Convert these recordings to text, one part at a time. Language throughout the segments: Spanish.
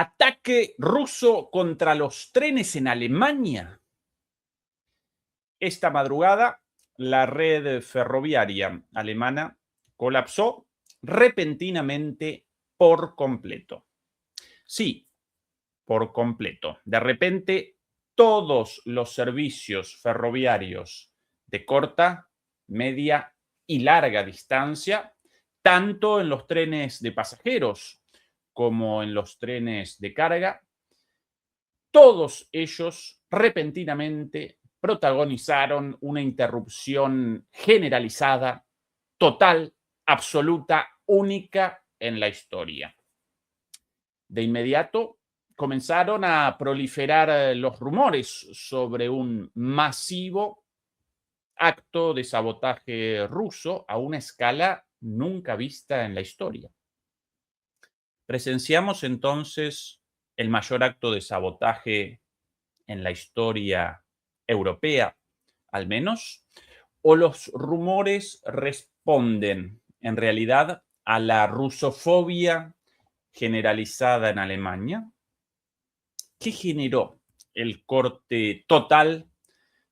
Ataque ruso contra los trenes en Alemania. Esta madrugada, la red ferroviaria alemana colapsó repentinamente por completo. Sí, por completo. De repente, todos los servicios ferroviarios de corta, media y larga distancia, tanto en los trenes de pasajeros como en los trenes de carga, todos ellos repentinamente protagonizaron una interrupción generalizada, total, absoluta, única en la historia. De inmediato comenzaron a proliferar los rumores sobre un masivo acto de sabotaje ruso a una escala nunca vista en la historia. Presenciamos entonces el mayor acto de sabotaje en la historia europea, al menos, o los rumores responden en realidad a la rusofobia generalizada en Alemania. ¿Qué generó el corte total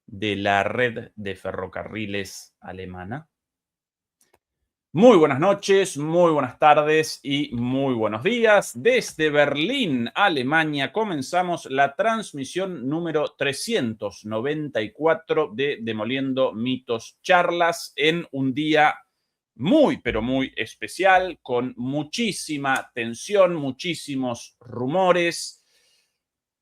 de la red de ferrocarriles alemana? Muy buenas noches, muy buenas tardes y muy buenos días. Desde Berlín, Alemania, comenzamos la transmisión número 394 de Demoliendo Mitos Charlas en un día muy, pero muy especial, con muchísima tensión, muchísimos rumores,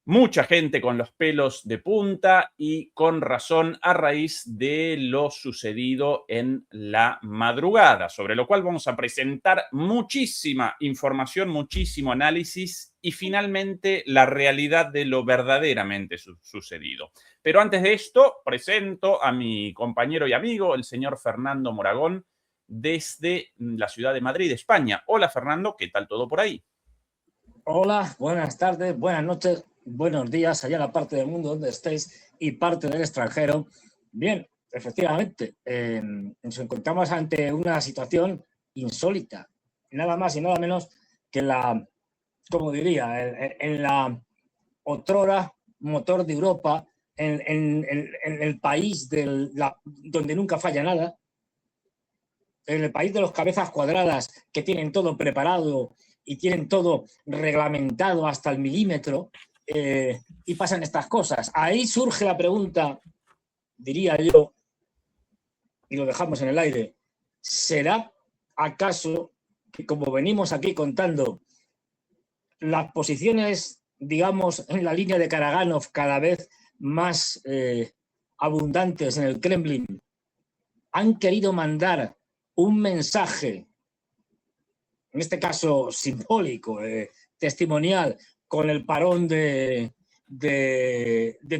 mucha gente con los pelos de punta y con razón a raíz de lo sucedido en la madrugada, sobre lo cual vamos a presentar muchísima información, muchísimo análisis y finalmente la realidad de lo verdaderamente sucedido. Pero antes de esto, presento a mi compañero y amigo, el señor Fernando Moragón, desde la ciudad de Madrid, España. Hola, Fernando, ¿qué tal todo por ahí? Hola, buenas tardes, buenas noches, buenos días, allá en la parte del mundo donde estéis y parte del extranjero. Bien, efectivamente, nos encontramos ante una situación insólita, nada más y nada menos que la, como diría, en la otrora motor de Europa, en el país donde nunca falla nada, en el país de los cabezas cuadradas que tienen todo preparado y tienen todo reglamentado hasta el milímetro, y pasan estas cosas. Ahí surge la pregunta, diría yo, y lo dejamos en el aire, ¿será acaso que, como venimos aquí contando, las posiciones, digamos, en la línea de Karaganov cada vez más abundantes en el Kremlin han querido mandar un mensaje, en este caso simbólico, testimonial, con el parón de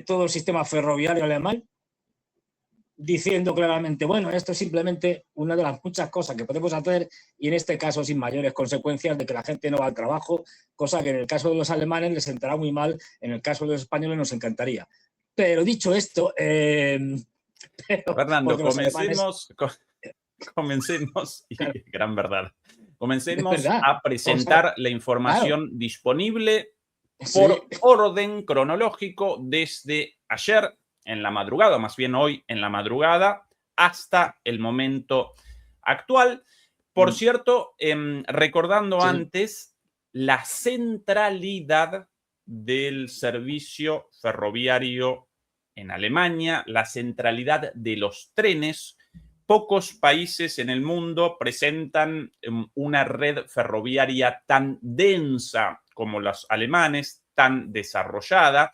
todo el sistema ferroviario alemán, diciendo claramente, bueno, esto es simplemente una de las muchas cosas que podemos hacer y en este caso sin mayores consecuencias de que la gente no va al trabajo, cosa que en el caso de los alemanes les sentará muy mal, en el caso de los españoles nos encantaría. Pero dicho esto... Fernando, comencemos, y claro, gran verdad. Comencemos a presentar la información disponible por orden cronológico desde ayer en la madrugada, más bien hoy en la madrugada, hasta el momento actual. Por cierto, recordando antes la centralidad del servicio ferroviario en Alemania, la centralidad de los trenes. Pocos países en el mundo presentan una red ferroviaria tan densa como los alemanes, tan desarrollada,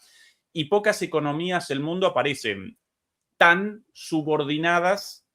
y pocas economías del mundo aparecen tan subordinadas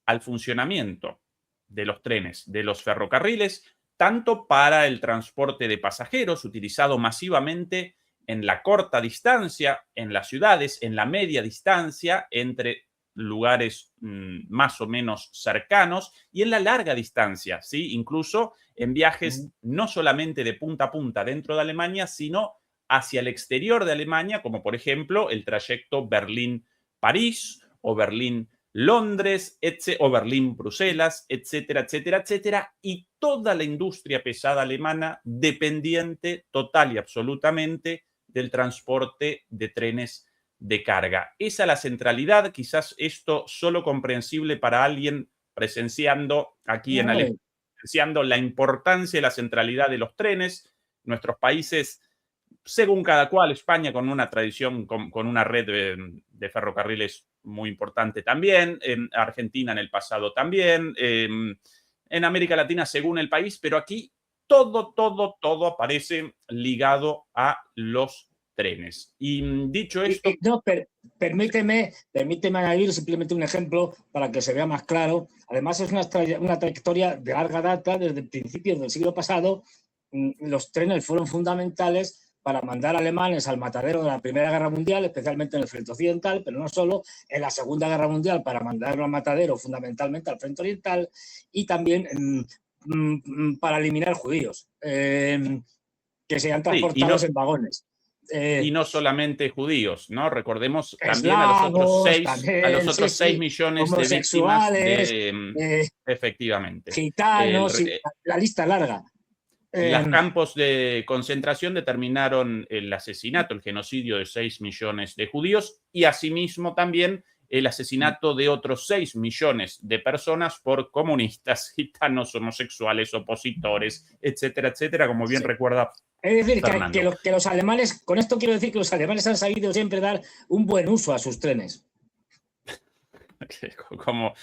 al funcionamiento de los trenes, de los ferrocarriles, tanto para el transporte de pasajeros, utilizado masivamente en la corta distancia, en las ciudades, en la media distancia, entre lugares más o menos cercanos, y en la larga distancia, ¿sí? Incluso en viajes no solamente de punta a punta dentro de Alemania, sino hacia el exterior de Alemania, como por ejemplo el trayecto Berlín-París o Berlín Londres, o Berlín, Bruselas, etcétera, etcétera, etcétera, y toda la industria pesada alemana dependiente total y absolutamente del transporte de trenes de carga. Esa es la centralidad, quizás esto solo comprensible para alguien presenciando aquí en Alemania, presenciando la importancia y la centralidad de los trenes. Nuestros países, según cada cual, España con una tradición, con una red de ferrocarriles muy importante también, Argentina en el pasado también, en América Latina según el país, pero aquí todo aparece ligado a los trenes. Y dicho esto... No, permíteme añadir simplemente un ejemplo para que se vea más claro. Además, es una trayectoria de larga data. Desde principios del siglo pasado, los trenes fueron fundamentales para mandar alemanes al matadero de la Primera Guerra Mundial, especialmente en el frente occidental, pero no solo, en la Segunda Guerra Mundial para mandarlo al matadero fundamentalmente al frente oriental, y también para eliminar judíos que sean transportados en vagones. Y no solamente judíos, ¿no? Recordemos también a los otros 6 millones de víctimas efectivamente. Gitanos, la lista larga. Los campos de concentración determinaron el asesinato, el genocidio de 6 millones de judíos y asimismo también el asesinato de otros 6 millones de personas por comunistas, gitanos, homosexuales, opositores, etcétera, etcétera, como bien recuerda. Es decir, que los alemanes, con esto quiero decir que los alemanes han sabido siempre dar un buen uso a sus trenes. Como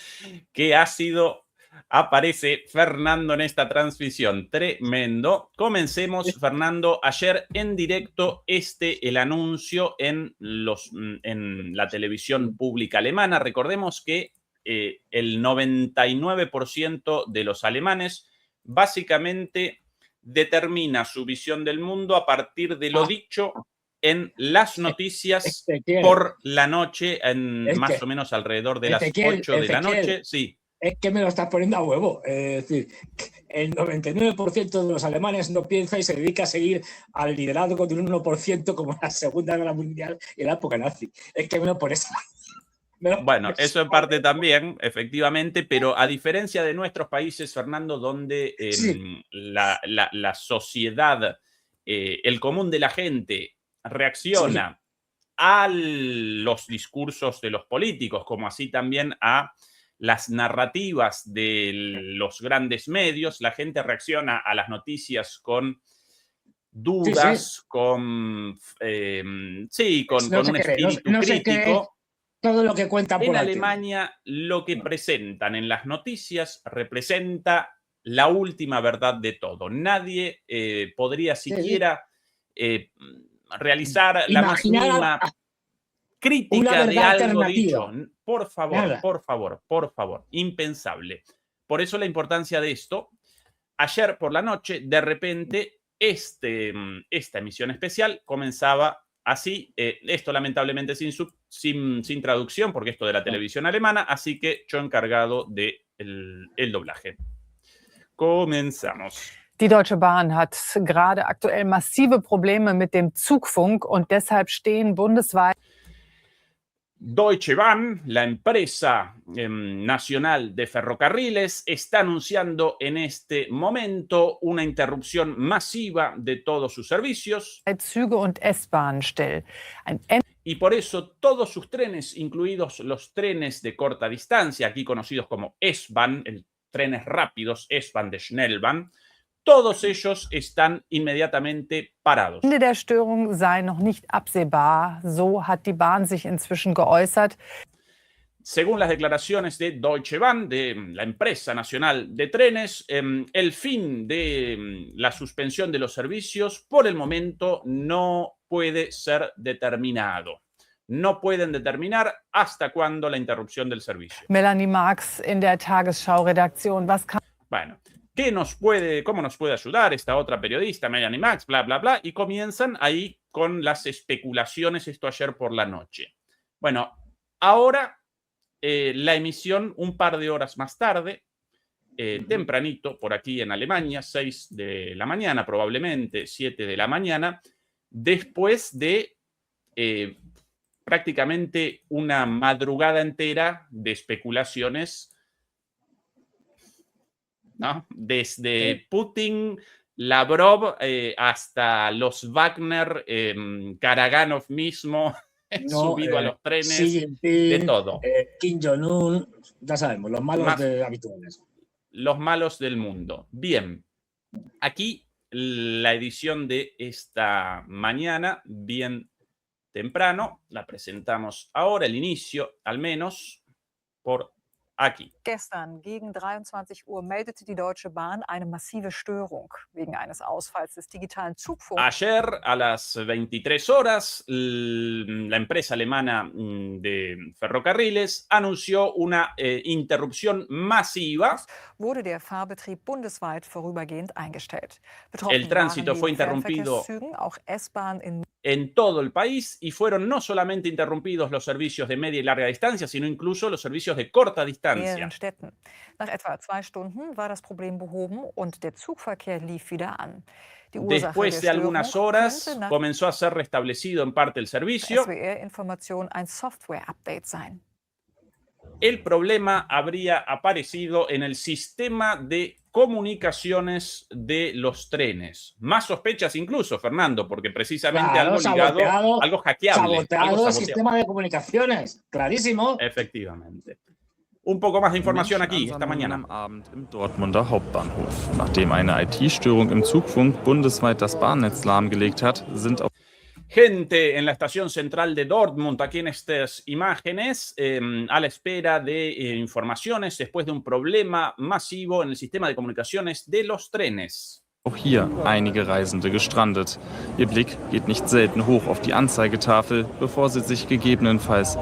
qué ácido aparece Fernando en esta transmisión. Tremendo. Comencemos, Fernando. Ayer en directo el anuncio en la televisión pública alemana. Recordemos que el 99% de los alemanes básicamente determina su visión del mundo a partir de lo dicho en las noticias por la noche, más o menos alrededor de las 8 de la noche. Sí. Es que me lo estás poniendo a huevo. Es decir, el 99% de los alemanes no piensa y se dedica a seguir al liderazgo de un 1% como en la Segunda Guerra Mundial y en la época nazi. Es que me lo pones... Bueno, eso en parte también, efectivamente, pero a diferencia de nuestros países, Fernando, donde la sociedad, el común de la gente reacciona a los discursos de los políticos, como así también a las narrativas de los grandes medios, la gente reacciona a las noticias con dudas, con un espíritu crítico. Todo lo que cuentan por en Alemania, lo que presentan en las noticias representa la última verdad de todo. Nadie podría siquiera realizar la más mínima crítica de algo dicho. Por favor. Impensable. Por eso la importancia de esto. Ayer por la noche, de repente, esta emisión especial comenzaba así, esto lamentablemente sin traducción, porque esto de la televisión alemana, así que yo encargado del doblaje. Comenzamos. Die Deutsche Bahn hat gerade aktuell massive Probleme mit dem Zugfunk und deshalb stehen bundesweit. Deutsche Bahn, la empresa nacional de ferrocarriles, está anunciando en este momento una interrupción masiva de todos sus servicios. Züge und S-Bahn still. Y por eso todos sus trenes, incluidos los trenes de corta distancia, aquí conocidos como S-Bahn, trenes rápidos, S-Bahn de Schnellbahn, todos ellos están inmediatamente parados. Ende der Störung sei noch nicht absehbar, so hat die Bahn sich inzwischen geäußert. Según las declaraciones de Deutsche Bahn, de la empresa nacional de trenes, el fin de la suspensión de los servicios por el momento no puede ser determinado. No pueden determinar hasta cuándo la interrupción del servicio. Melanie Marx in der Tagesschau-Redaktion. Bueno. ¿Cómo nos puede ayudar esta otra periodista, Melanie Marx, bla, bla, bla? Y comienzan ahí con las especulaciones, esto ayer por la noche. Bueno, ahora la emisión un par de horas más tarde, tempranito, por aquí en Alemania, 6 de la mañana, probablemente 7 de la mañana, después de prácticamente una madrugada entera de especulaciones, ¿no? Desde Putin, Lavrov, hasta los Wagner, Karaganov mismo, subido a los trenes, Xi Jinping, de todo. Kim Jong-un, ya sabemos, los malos habituales. Los malos del mundo. Bien, aquí la edición de esta mañana, bien temprano, la presentamos ahora, el inicio al menos, por aquí. Gestern gegen 23 Uhr meldete die Deutsche Bahn eine massive Störung wegen eines Ausfalls des digitalen Zugfunks. Ayer a las 23 horas, la empresa alemana de ferrocarriles anunció una interrupción masiva. Wurde der Fahrbetrieb bundesweit vorübergehend eingestellt. El tránsito fue interrumpido auch S-Bahn en todo el país y fueron no solamente interrumpidos los servicios de media y larga distancia, sino incluso los servicios de corta distancia. Städten. Nach etwa 2 Stunden war das Problem behoben und der Zugverkehr lief wieder an. Después de algunas horas comenzó a ser restablecido en parte el servicio. SWR-Information ein Software-Update sein. El problema habría aparecido en el sistema de comunicaciones de los trenes. Más sospechas incluso, Fernando, porque precisamente algo ligado, algo hackeable. Saboteado el sistema de comunicaciones, clarísimo. Efectivamente. Un poco más de información aquí, esta mañana. Am Abend im Dortmunder Hauptbahnhof. Nachdem eine IT-Störung im Zugfunk bundesweit das Bahnnetz lahmgelegt hat, sind auch Gente en la estación central de Dortmund, aquí en estas imágenes, a la espera de informaciones después de un problema masivo en el sistema de comunicaciones de los trenes. auch hier einige Reisende gestrandet. Ihr Blick geht nicht selten hoch auf die Anzeigetafel, bevor sie sich gegebenenfalls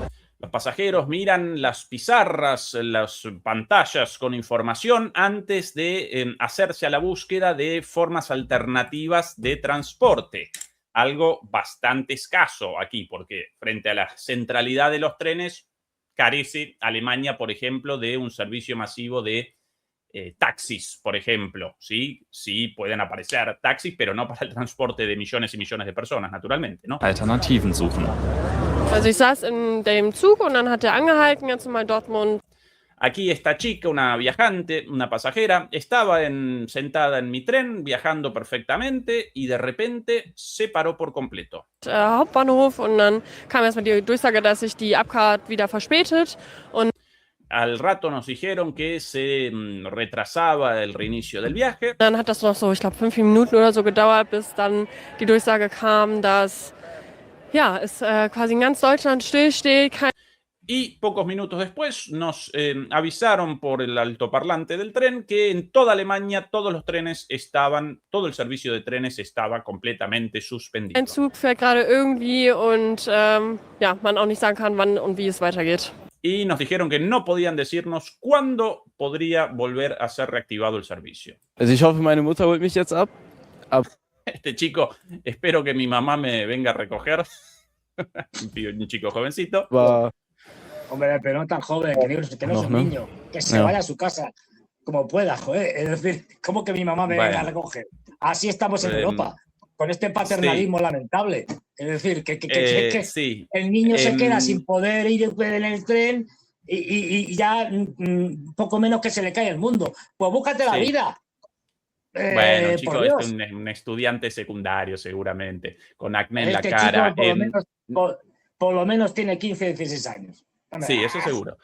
Los pasajeros miran las pizarras, las pantallas con información antes de hacerse a la búsqueda de formas alternativas de transporte. Algo bastante escaso aquí, porque frente a la centralidad de los trenes, carece Alemania, por ejemplo, de un servicio masivo de taxis, por ejemplo. ¿Sí? Sí, pueden aparecer taxis, pero no para el transporte de millones y millones de personas, naturalmente, ¿no? Alternativen suchen. Also ich saß in dem Zug und dann hat er angehalten, ganz normal Dortmund. Aquí esta chica, una viajante, una pasajera, estaba sentada en mi tren, viajando perfectamente y de repente se paró por completo. Hauptbahnhof und dann kam erstmal die Durchsage, dass sich die Abfahrt wieder verspätet. Und al rato nos dijeron que se retrasaba el reinicio del viaje. Dann hat das noch so, ich glaube, 5 Minuten oder so gedauert, bis dann die Durchsage kam, dass es quasi in ganz Deutschland stillsteht. Y pocos minutos después nos avisaron por el altoparlante del tren que en toda Alemania todos los trenes todo el servicio de trenes estaba completamente suspendido. Ein Zug fährt gerade irgendwie und man auch nicht sagen kann, wann und wie es weitergeht. Y nos dijeron que no podían decirnos cuándo podría volver a ser reactivado el servicio. Also ich hoffe, meine Mutter holt mich jetzt ab. Este chico, espero que mi mamá me venga a recoger. Un chico jovencito. Hombre, pero no tan joven, que no es un niño, que se vaya a su casa como pueda, joder. Es decir, ¿cómo que mi mamá me venga a recoger? Así estamos en Europa, con este paternalismo lamentable. Es decir, que el niño se queda sin poder ir en el tren y ya poco menos que se le cae el mundo. Pues búscate la vida. Bueno, un chico, un estudiante secundario seguramente, con acné en la cara. Por lo menos tiene 15 16 años. Sí, eso seguro.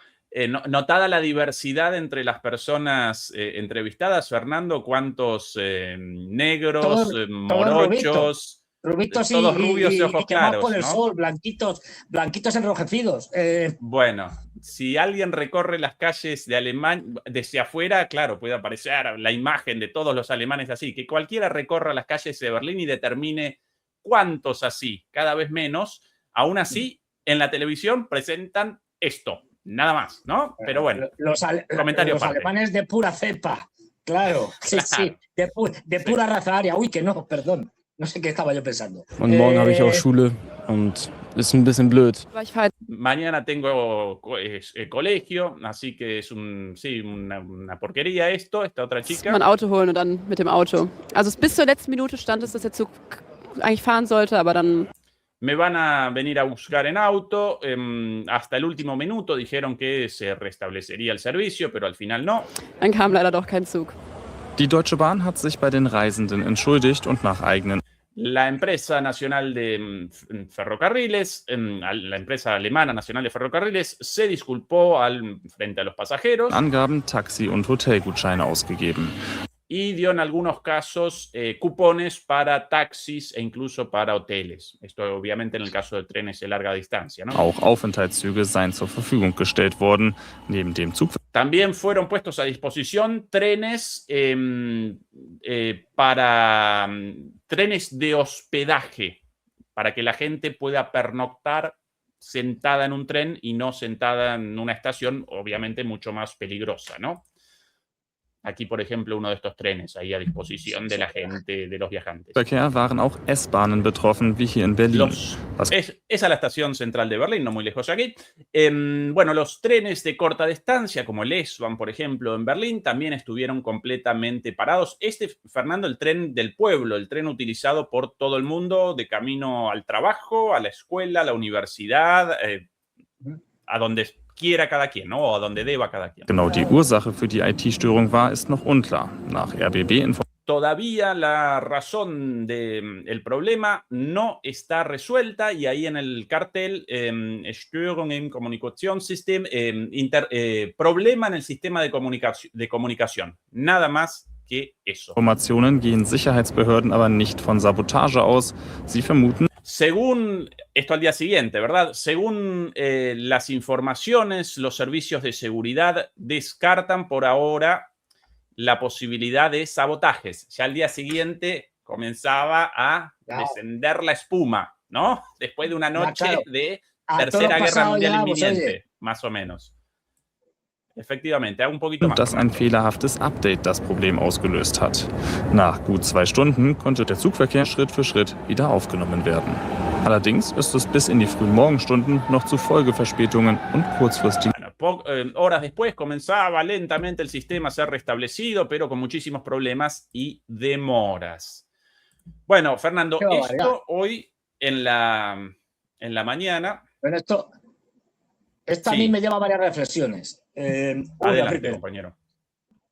Notada la diversidad entre las personas entrevistadas, Fernando, cuántos negros, morochos, rubitos todos rubios y ojos claros, por el sol, blanquitos enrojecidos. Bueno, si alguien recorre las calles de Alemania desde afuera, claro, puede aparecer la imagen de todos los alemanes así. Que cualquiera recorra las calles de Berlín y determine cuántos así, cada vez menos. Aún así, en la televisión presentan esto, nada más, ¿no? Pero bueno, los alemanes de pura cepa, claro, sí, de pura raza aria. Uy, que no, perdón, no sé qué estaba yo pensando. Und morgen habe ich auch Schule und ist ein bisschen blöd. Mañana tengo colegio, así que es una porquería esta otra chica. Ein Auto holen und dann mit dem Auto. Also bis zur letzten Minute stand es, dass der Zug eigentlich fahren sollte, aber dann... Me van a venir a buscar en auto. Hasta el último minuto dijeron que se restablecería el servicio, pero al final no. Dann kam leider doch kein Zug. Die Deutsche Bahn hat sich bei den Reisenden entschuldigt und nach eigenen La empresa nacional de ferrocarriles, la empresa alemana nacional de ferrocarriles, se disculpó frente a los pasajeros. Angaben Taxi- und Hotelgutscheine ausgegeben. Y dio en algunos casos cupones para taxis e incluso para hoteles. Esto obviamente en el caso de trenes de larga distancia, ¿no? Auch Aufenthaltszüge seien zur Verfügung gestellt worden. Neben dem Zug También fueron puestos a disposición trenes para trenes de hospedaje, para que la gente pueda pernoctar sentada en un tren y no sentada en una estación, obviamente mucho más peligrosa, ¿no? Aquí, por ejemplo, uno de estos trenes ahí a disposición de la gente, de los viajantes. Verkehr waren auch S-Bahnen betroffen, wie hier in Berlin. Es a la estación central de Berlín, no muy lejos de aquí. Bueno, los trenes de corta distancia, como el S-Bahn, por ejemplo, en Berlín, también estuvieron completamente parados. Fernando, el tren del pueblo, el tren utilizado por todo el mundo de camino al trabajo, a la escuela, a la universidad, a donde quiera cada quien, ¿no? O a donde deba cada quien. Genau die Ursache für die IT-Störung war, ist noch unklar. Nach RBB Todavía la razón del problema no está resuelta y ahí en el cartel Störung im Kommunikationssystem, problema en el sistema de comunicación. Nada más que eso. Informationen gehen Sicherheitsbehörden aber nicht von Sabotage aus. Sie vermuten, según, esto al día siguiente, ¿verdad? Según las informaciones, los servicios de seguridad descartan por ahora la posibilidad de sabotajes. Ya al día siguiente comenzaba a descender la espuma, ¿no? Después de una noche de Tercera Guerra Mundial inminente, más o menos. Efectivamente, un poquito más. Dass ein fehlerhaftes Update das Problem ausgelöst hat. Nach gut 2 Stunden konnte der Zugverkehr Schritt für Schritt wieder aufgenommen werden. Allerdings ist es bis in die frühen Morgenstunden noch zu Folgeverspätungen und kurzfristigen. Horas después comenzaba lentamente el sistema a ser restablecido, pero con muchísimos problemas y demoras. Bueno, Fernando, esto hoy en la mañana. Bueno, esto sí. A mí me lleva a varias reflexiones. Adelante, compañero.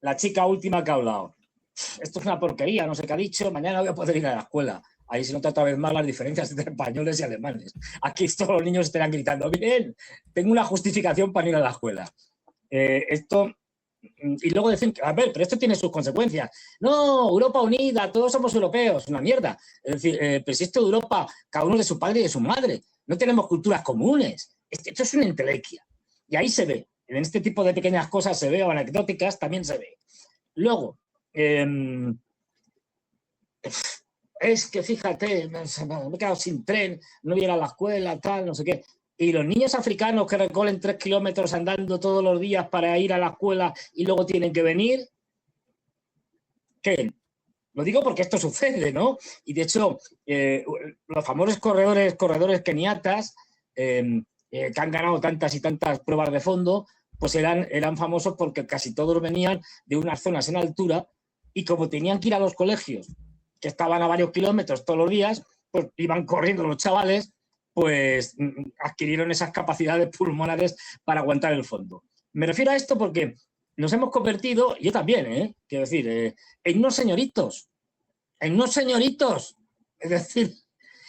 La chica última que ha hablado. Esto es una porquería, no sé qué ha dicho. Mañana voy a poder ir a la escuela. Ahí se nota otra vez más las diferencias entre españoles y alemanes. Aquí todos los niños estarán gritando, bien, tengo una justificación para ir a la escuela. Y luego decir, a ver, pero esto tiene sus consecuencias. No, Europa unida, todos somos europeos, una mierda. Es decir, pero si esto de Europa, cada uno de su padre y de su madre. No tenemos culturas comunes. Esto es una entelequia. Y ahí se ve. En este tipo de pequeñas cosas se ve, o anecdóticas, también se ve. Luego, es que fíjate, me he quedado sin tren, no voy a ir a la escuela, tal, no sé qué. Y los niños africanos que recorren 3 kilómetros andando todos los días para ir a la escuela y luego tienen que venir, ¿qué? Lo digo porque esto sucede, ¿no? Y de hecho, los famosos corredores keniatas, que han ganado tantas y tantas pruebas de fondo, pues eran famosos porque casi todos venían de unas zonas en altura y como tenían que ir a los colegios, que estaban a varios kilómetros todos los días, pues iban corriendo los chavales, pues adquirieron esas capacidades pulmonares para aguantar el fondo. Me refiero a esto porque nos hemos convertido, yo también, quiero decir, en unos señoritos. Es decir,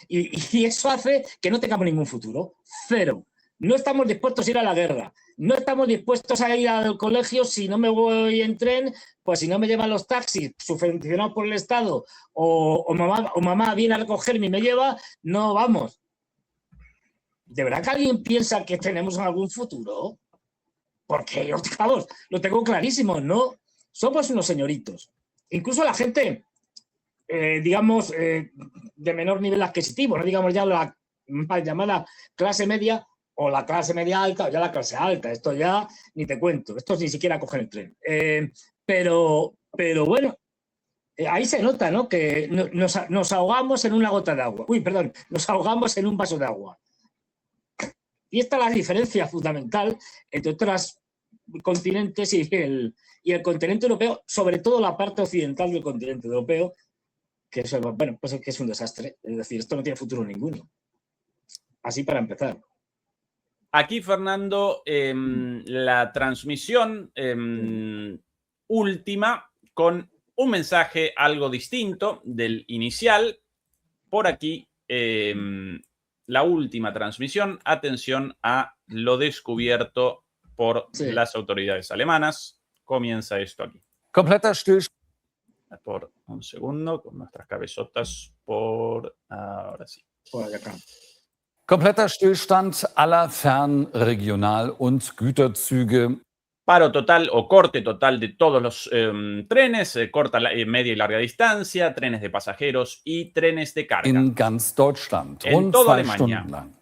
y eso hace que no tengamos ningún futuro. Cero. No estamos dispuestos a ir a la guerra. No estamos dispuestos a ir al colegio si no me voy en tren, pues si no me llevan los taxis subvencionados por el Estado o mamá viene a recogerme y me lleva, no vamos. ¿De verdad que alguien piensa que tenemos algún futuro? Porque, vamos, lo tengo clarísimo, ¿no? Somos unos señoritos. Incluso la gente, digamos, de menor nivel adquisitivo, no digamos ya la mal llamada clase media, o la clase media alta, o ya la clase alta. Esto ya ni te cuento. Esto ni siquiera cogen el tren. Pero bueno, ahí se nota, ¿no? Que nos ahogamos en una gota de agua. Uy, perdón, nos ahogamos en un vaso de agua. Y esta es la diferencia fundamental entre otros continentes y el continente europeo, sobre todo la parte occidental del continente europeo, que es, bueno, pues es que es un desastre. Es decir, esto no tiene futuro ninguno. Así para empezar. Aquí, Fernando, la transmisión última con un mensaje algo distinto del inicial. Por aquí, la última transmisión, atención a lo descubierto por las autoridades alemanas. Comienza esto aquí. Kompletter Stillstand. Por un segundo, con nuestras cabezotas por ahora sí. Por acá. Kompletter Stillstand aller Fern-, Regional- und Güterzüge. Paro total o corte total de todos los trenes, corta, media y larga distancia, trenes de pasajeros y trenes de carga. In ganz Deutschland. En Rund toda 2 Alemania. Stunden lang.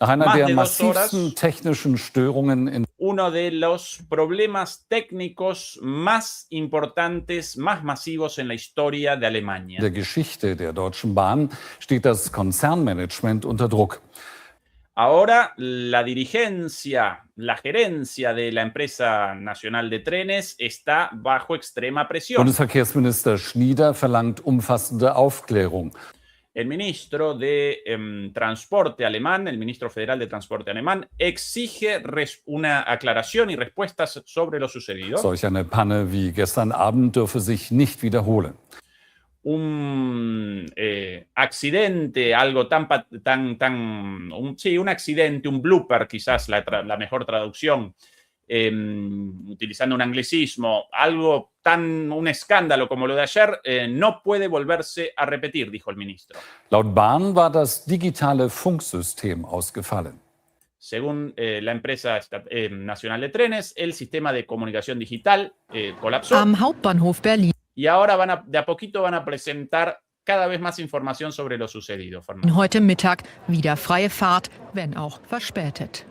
Nach einer Más der de 2 horas. massivsten technischen Störungen in Uno de los problemas técnicos más importantes, más masivos en la historia de Alemania. der Geschichte der Deutschen Bahn steht das Konzernmanagement unter Druck. Ahora la dirigencia, la gerencia de la empresa nacional de trenes está bajo extrema presión. Bundesverkehrsminister Schnieder verlangt umfassende Aufklärung. El ministro de Transporte alemán, el ministro federal de Transporte alemán, exige una aclaración y respuestas sobre lo sucedido. Solch eine Panne wie gestern Abend dürfe sich nicht wiederholen. Un accidente, algo un accidente, un blooper, quizás la mejor traducción, utilizando un anglicismo, un escándalo como lo de ayer, no puede volverse a repetir, dijo el ministro. Laut Bahn war das digitale Funksystem ausgefallen. Según la empresa nacional de trenes, el sistema de comunicación digital colapsó. Am Hauptbahnhof Berlin. Y ahora de a poquito van a presentar cada vez más información sobre lo sucedido, Fernando. Heute Mittag wieder freie Fahrt, wenn auch verspätet.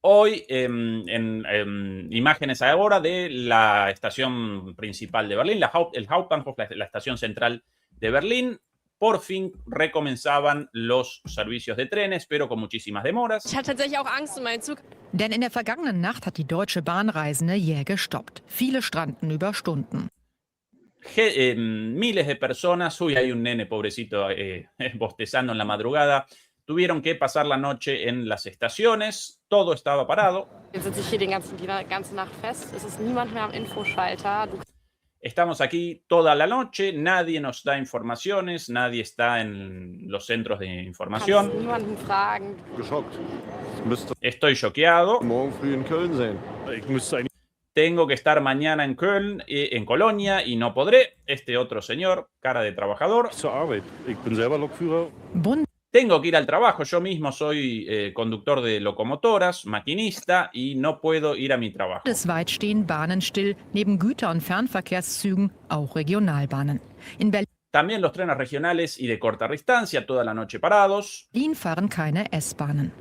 Hoy, en imágenes ahora de la estación principal de Berlín, el Hauptbahnhof, la estación central de Berlín, por fin recomenzaban los servicios de trenes, pero con muchísimas demoras. Ich hatte tatsächlich auch Angst um meinen Zug. Denn in der vergangenen Nacht hat die Deutsche Bahn Reisende jäh gestoppt. Viele stranden über Stunden. Miles de personas, hay un nene pobrecito bostezando en la madrugada, tuvieron que pasar la noche en las estaciones, todo estaba parado. Jetzt sitze ich hier die ganze Nacht fest. Es ist niemand mehr am Infoschalter. Estamos aquí toda la noche, nadie nos da informaciones, nadie está en los centros de información. Kannst niemanden fragen. Estoy choqueado. Morgen früh in Köln sein. Tengo que estar mañana en Köln, en Colonia, y no podré. Este otro señor, cara de trabajador. Tengo que ir al trabajo. Yo mismo soy conductor de locomotoras, maquinista, y no puedo ir a mi trabajo. Bundesweit stehen Bahnen still, neben Güter- und Fernverkehrszügen auch Regionalbahnen. In Berlin También los trenes regionales y de corta distancia, toda la noche parados. fahren keine S-Bahnen.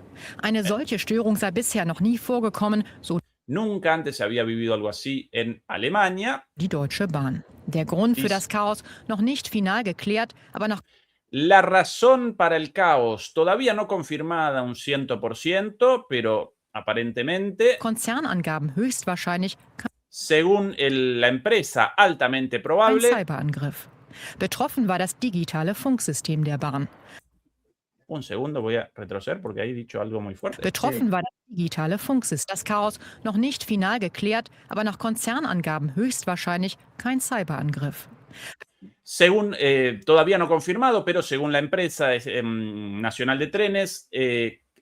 Eine solche Störung sei bisher noch nie vorgekommen, so Nunca antes se había vivido algo así en Alemania. die Deutsche Bahn. Der Grund für das Chaos noch nicht final geklärt, aber nach La razón para el caos todavía no confirmada un 100%, pero aparentemente, Konzernangaben höchstwahrscheinlich según la empresa, altamente ein probable. Cyberangriff. Betroffen war das digitale Funksystem der Bahn. Un segundo, voy a retroceder porque ahí he dicho algo muy fuerte. Betroffen war das digitale Funksystem. Das Chaos noch nicht final geklärt, aber nach Konzernangaben höchstwahrscheinlich kein Cyberangriff. Según, todavía no confirmado, pero según la empresa nacional de trenes,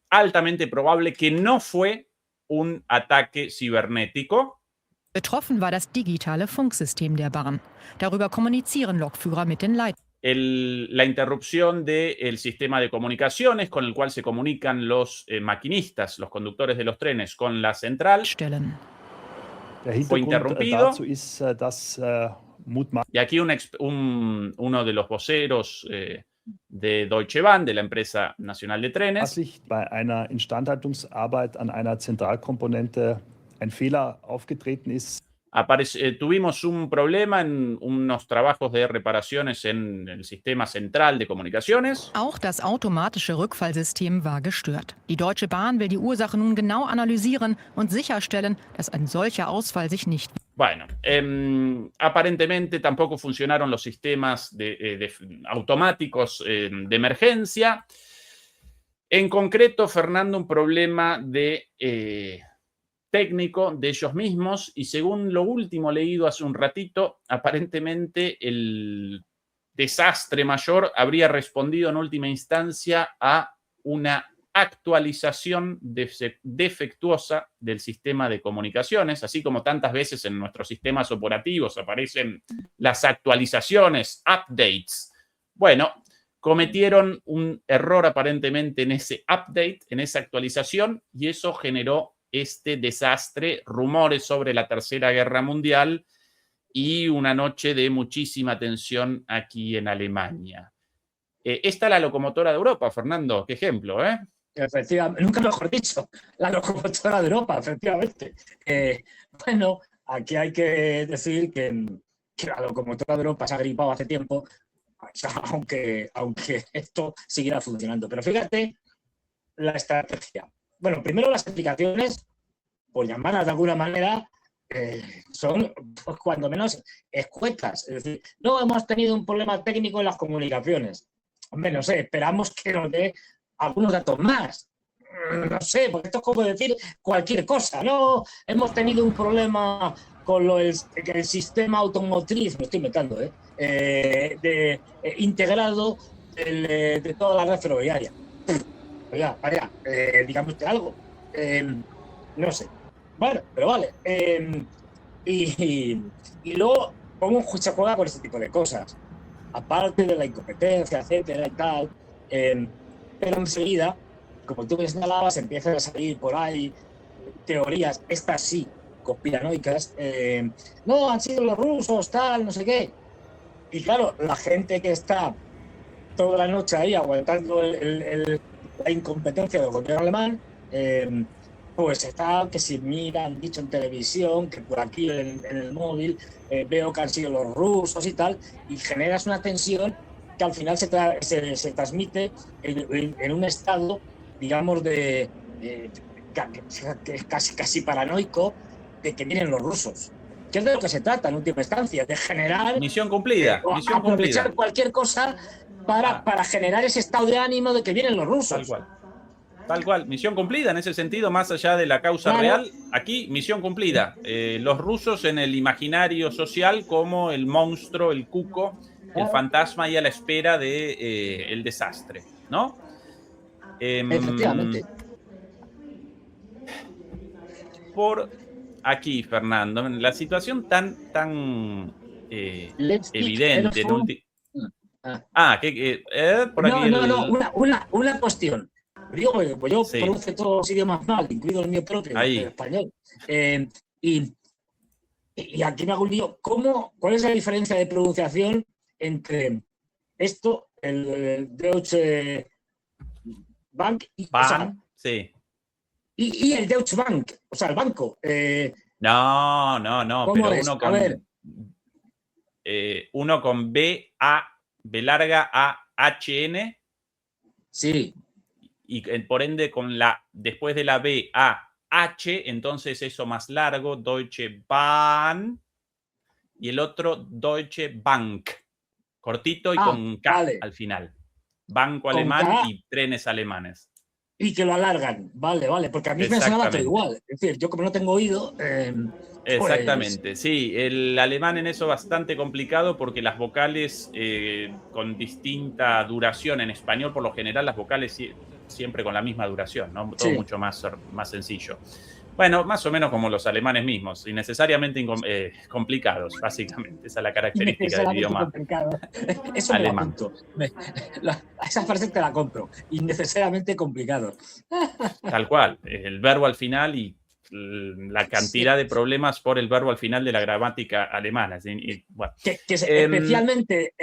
altamente probable que no fue un ataque cibernético. Betroffen war das digitale Funksystem der Bahn. Darüber kommunizieren Lokführer mit den Leitern. La interrupción del sistema de comunicaciones con el cual se comunican los maquinistas, los conductores de los trenes con la central, fue interrumpido. Y aquí uno de los voceros de Deutsche Bahn, de la empresa nacional de trenes, bei einer Instandhaltungsarbeit an einer Zentralkomponente ein Fehler aufgetreten ist. Tuvimos un problema en unos trabajos de reparaciones en el sistema central de comunicaciones. Auch das automatische Rückfallsystem war gestört. Die Deutsche Bahn will die Ursache nun genau analysieren und sicherstellen, dass ein solcher Ausfall sich nicht. Bueno, aparentemente tampoco funcionaron los sistemas automáticos de emergencia. En concreto, Fernando, un problema de técnico de ellos mismos, y según lo último leído hace un ratito, aparentemente el desastre mayor habría respondido en última instancia a una actualización defectuosa del sistema de comunicaciones, así como tantas veces en nuestros sistemas operativos aparecen las actualizaciones, updates. Bueno, cometieron un error aparentemente en ese update, en esa actualización, y eso generó este desastre, rumores sobre la Tercera Guerra Mundial y una noche de muchísima tensión aquí en Alemania. Esta es la locomotora de Europa, Fernando, qué ejemplo, ¿eh? Efectivamente, nunca mejor dicho, la locomotora de Europa, efectivamente. Bueno, aquí hay que decir que la locomotora de Europa se ha gripado hace tiempo, aunque esto siguiera funcionando. Pero fíjate la estrategia. Bueno, primero las explicaciones, por llamarlas de alguna manera, son, pues, cuando menos escuetas. Es decir, no hemos tenido un problema técnico en las comunicaciones. Hombre, no sé, esperamos que nos dé algunos datos más. No sé, porque esto es como decir cualquier cosa. No, hemos tenido un problema con el sistema automotriz, me estoy metiendo, integrado de toda la red ferroviaria. Vaya, digamos que algo. No sé. Bueno, pero vale. Y luego, ¿cómo se juega con este tipo de cosas? Aparte de la incompetencia, etcétera y tal. Pero enseguida, como tú me señalabas, empiezan a salir por ahí teorías, estas sí, conspiranoicas. No, han sido los rusos, tal, no sé qué. Y claro, la gente que está toda la noche ahí aguantando la incompetencia del gobierno alemán, pues está que si mira, han dicho en televisión, que por aquí en el móvil veo que han sido los rusos y tal, y generas una tensión que al final se transmite en un estado, digamos, que es casi paranoico, de que vienen los rusos. ¿Qué es de lo que se trata en última instancia? De generar... Misión cumplida. Misión aprovechar cumplida. Cualquier cosa para generar ese estado de ánimo de que vienen los rusos. Tal cual, misión cumplida en ese sentido, más allá de la causa real. Aquí, misión cumplida. Los rusos en el imaginario social como el monstruo, el cuco, el fantasma y a la espera de el desastre, ¿no? Efectivamente. Por aquí, Fernando, la situación tan evidente. Por aquí una cuestión. Digo, pues yo pronuncio todos los idiomas mal, incluido el mío propio, el español. Y aquí me hago un lío. ¿Cuál es la diferencia de pronunciación entre esto, el Deutsche Bank y el Deutsche Bank? O sea, el banco. No, pero uno con B larga A H N. Sí. Y por ende después de la B A H, entonces eso más largo, Deutsche Bahn, y el otro Deutsche Bank, cortito y con K al final. Banco alemán y trenes alemanes. Y que lo alargan, vale, porque a mí me sonaba todo igual. Es decir, yo como no tengo oído... Exactamente, sí, el alemán en eso bastante complicado porque las vocales con distinta duración. En español, por lo general, las vocales siempre con la misma duración, ¿no? Todo mucho más sencillo. Bueno, más o menos como los alemanes mismos, innecesariamente complicados, básicamente. Esa es la característica del idioma eso alemán. Esa frase te la compro, innecesariamente complicado. Tal cual, el verbo al final y la cantidad de problemas por el verbo al final de la gramática alemana. Bueno. Que especialmente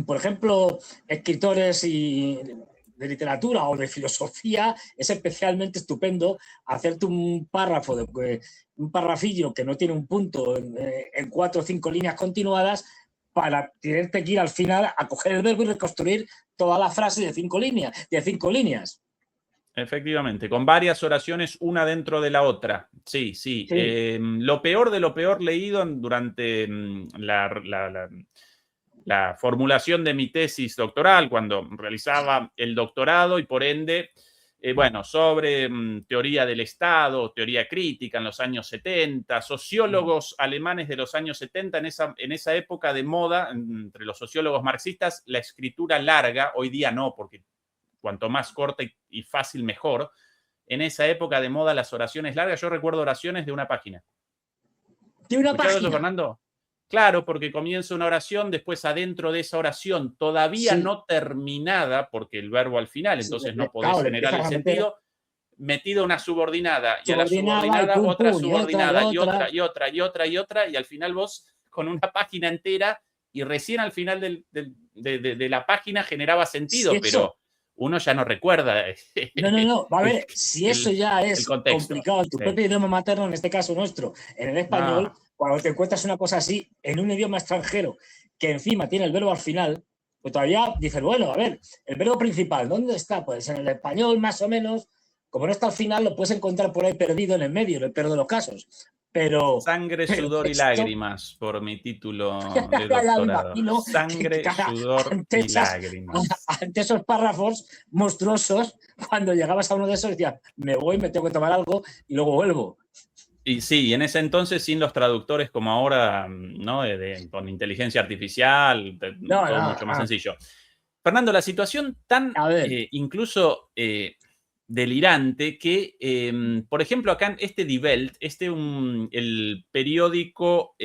por ejemplo, escritores de literatura o de filosofía, es especialmente estupendo hacerte un parrafillo que no tiene un punto en 4 o 5 líneas continuadas para tenerte que ir al final a coger el verbo y reconstruir toda la frase de 5 líneas. Efectivamente, con varias oraciones una dentro de la otra. Sí. Lo peor de lo peor leído durante la formulación de mi tesis doctoral, cuando realizaba el doctorado y por ende, sobre teoría del Estado, teoría crítica en los años 70, sociólogos alemanes de los años 70, en esa época de moda, entre los sociólogos marxistas, la escritura larga, hoy día no, porque cuanto más corta y fácil mejor. En esa época de moda las oraciones largas, yo recuerdo oraciones de una página. ¿De una página? Eso, Fernando? Claro, porque comienza una oración, después adentro de esa oración todavía no terminada, porque el verbo al final, entonces no podés generar el sentido, metido una subordinada, y a la subordinada otra subordinada, y otra, y al final vos con una página entera, y recién al final de la página generaba sentido, pero uno ya no recuerda. No. A ver, si eso ya es complicado en tu propio idioma materno, en este caso nuestro, en el español, cuando te encuentras una cosa así en un idioma extranjero que encima tiene el verbo al final, pues todavía dices, bueno, a ver, el verbo principal, ¿dónde está? Pues en el español más o menos, como no está al final, lo puedes encontrar por ahí perdido en el medio, en el peor de los casos. Pero, Sangre, sudor y lágrimas, por mi título de doctorado. Sangre, sudor y lágrimas. Ante esos párrafos monstruosos, cuando llegabas a uno de esos, decías, me voy, me tengo que tomar algo y luego vuelvo. Y sí, en ese entonces sin los traductores como ahora, ¿no? Con inteligencia artificial, todo mucho más sencillo. Fernando, la situación tan incluso delirante que, por ejemplo, acá en este Die Welt, el periódico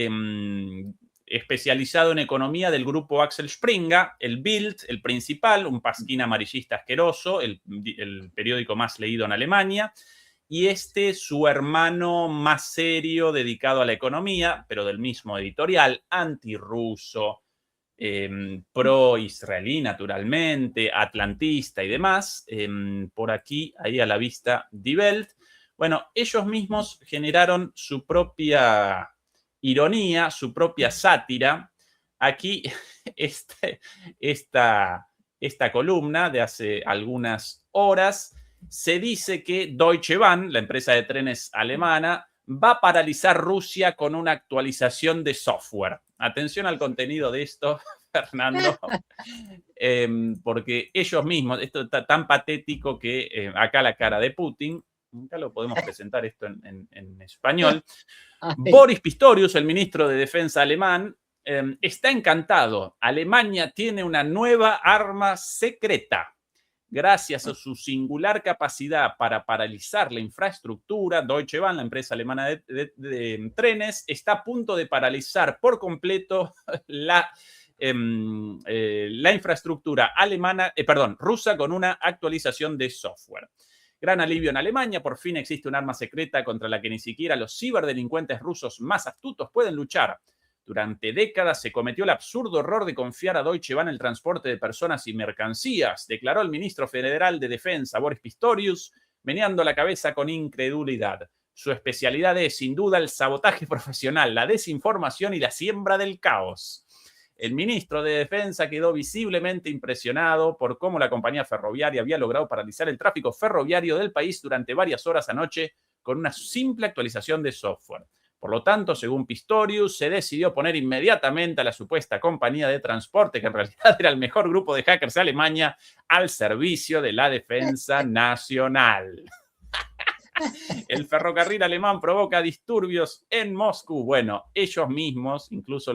especializado en economía del grupo Axel Springer, el Bild, el principal, un pasquín amarillista asqueroso, el periódico más leído en Alemania, y su hermano más serio dedicado a la economía, pero del mismo editorial, antirruso, pro-israelí naturalmente, atlantista y demás. Por aquí, ahí a la vista, Die Welt. Bueno, ellos mismos generaron su propia ironía, su propia sátira. Aquí esta columna de hace algunas horas. Se dice que Deutsche Bahn, la empresa de trenes alemana, va a paralizar Rusia con una actualización de software. Atención al contenido de esto, Fernando, porque ellos mismos, esto está tan patético que acá la cara de Putin, acá lo podemos presentar esto en español. Boris Pistorius, el ministro de Defensa alemán, está encantado. Alemania tiene una nueva arma secreta. Gracias a su singular capacidad para paralizar la infraestructura, Deutsche Bahn, la empresa alemana de trenes, está a punto de paralizar por completo la infraestructura rusa con una actualización de software. Gran alivio en Alemania, por fin existe un arma secreta contra la que ni siquiera los ciberdelincuentes rusos más astutos pueden luchar. Durante décadas se cometió el absurdo error de confiar a Deutsche Bahn el transporte de personas y mercancías, declaró el ministro federal de Defensa, Boris Pistorius, meneando la cabeza con incredulidad. Su especialidad es, sin duda, el sabotaje profesional, la desinformación y la siembra del caos. El ministro de Defensa quedó visiblemente impresionado por cómo la compañía ferroviaria había logrado paralizar el tráfico ferroviario del país durante varias horas anoche con una simple actualización de software. Por lo tanto, según Pistorius, se decidió poner inmediatamente a la supuesta compañía de transporte, que en realidad era el mejor grupo de hackers de Alemania, al servicio de la defensa nacional. El ferrocarril alemán provoca disturbios en Moscú. Bueno, ellos mismos, incluso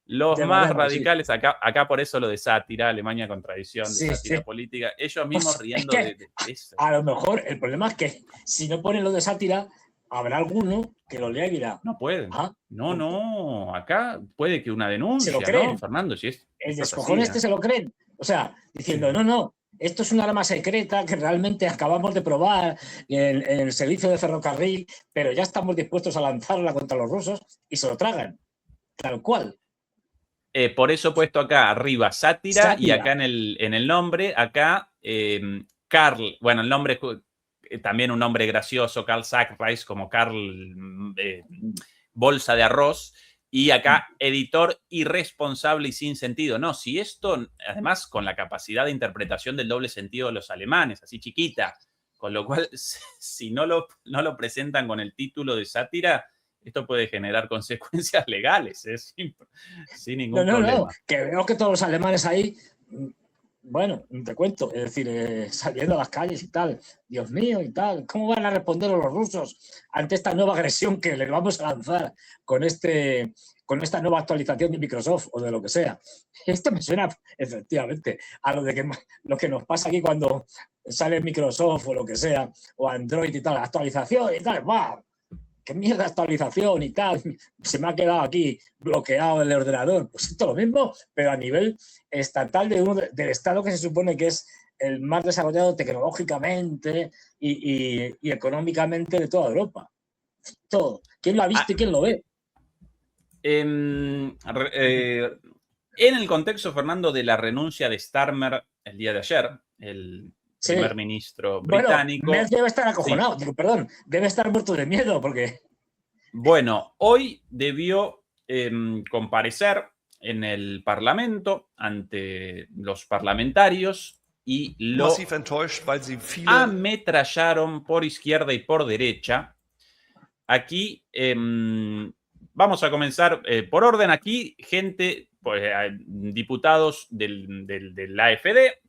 los más radicales, acá por eso lo de sátira, Alemania con tradición de sátira política, ellos mismos riendo de eso. A lo mejor el problema es que si no ponen lo de sátira, habrá alguno que lo lea y dirá. No pueden. No. Acá puede que una denuncia, ¿se lo creen? ¿no, Fernando? Si es el descojón se lo creen. O sea, diciendo, no, esto es un arma secreta que realmente acabamos de probar en el servicio de ferrocarril, pero ya estamos dispuestos a lanzarla contra los rusos y se lo tragan. Tal cual. Por eso he puesto acá arriba sátira. Y acá en el nombre, acá Karl, bueno, el nombre... También un nombre gracioso, Karl Zachreis, como Karl Bolsa de Arroz, y acá editor irresponsable y sin sentido. No, si esto, además con la capacidad de interpretación del doble sentido de los alemanes, así chiquita, con lo cual si no lo presentan con el título de sátira, esto puede generar consecuencias legales, sin ningún problema. No, que veo que todos los alemanes ahí, bueno, te cuento, es decir, saliendo a las calles y tal, Dios mío y tal, ¿cómo van a responder los rusos ante esta nueva agresión que les vamos a lanzar con esta nueva actualización de Microsoft o de lo que sea? Esto me suena efectivamente a lo que nos pasa aquí cuando sale Microsoft o lo que sea, o Android y tal, actualización y tal, ¡wow! ¿Qué mierda actualización y tal? Se me ha quedado aquí bloqueado el ordenador. Pues esto es lo mismo, pero a nivel estatal del Estado que se supone que es el más desarrollado tecnológicamente y económicamente de toda Europa. Todo. ¿Quién lo ha visto y quién lo ve? En el contexto, Fernando, de la renuncia de Starmer el día de ayer, el primer ministro británico. Bueno, debe estar acojonado. Digo, perdón, debe estar muerto de miedo porque... Bueno, hoy debió comparecer en el Parlamento ante los parlamentarios y lo ametrallaron por izquierda y por derecha. Aquí vamos a comenzar por orden. Aquí gente, pues, diputados del AfD,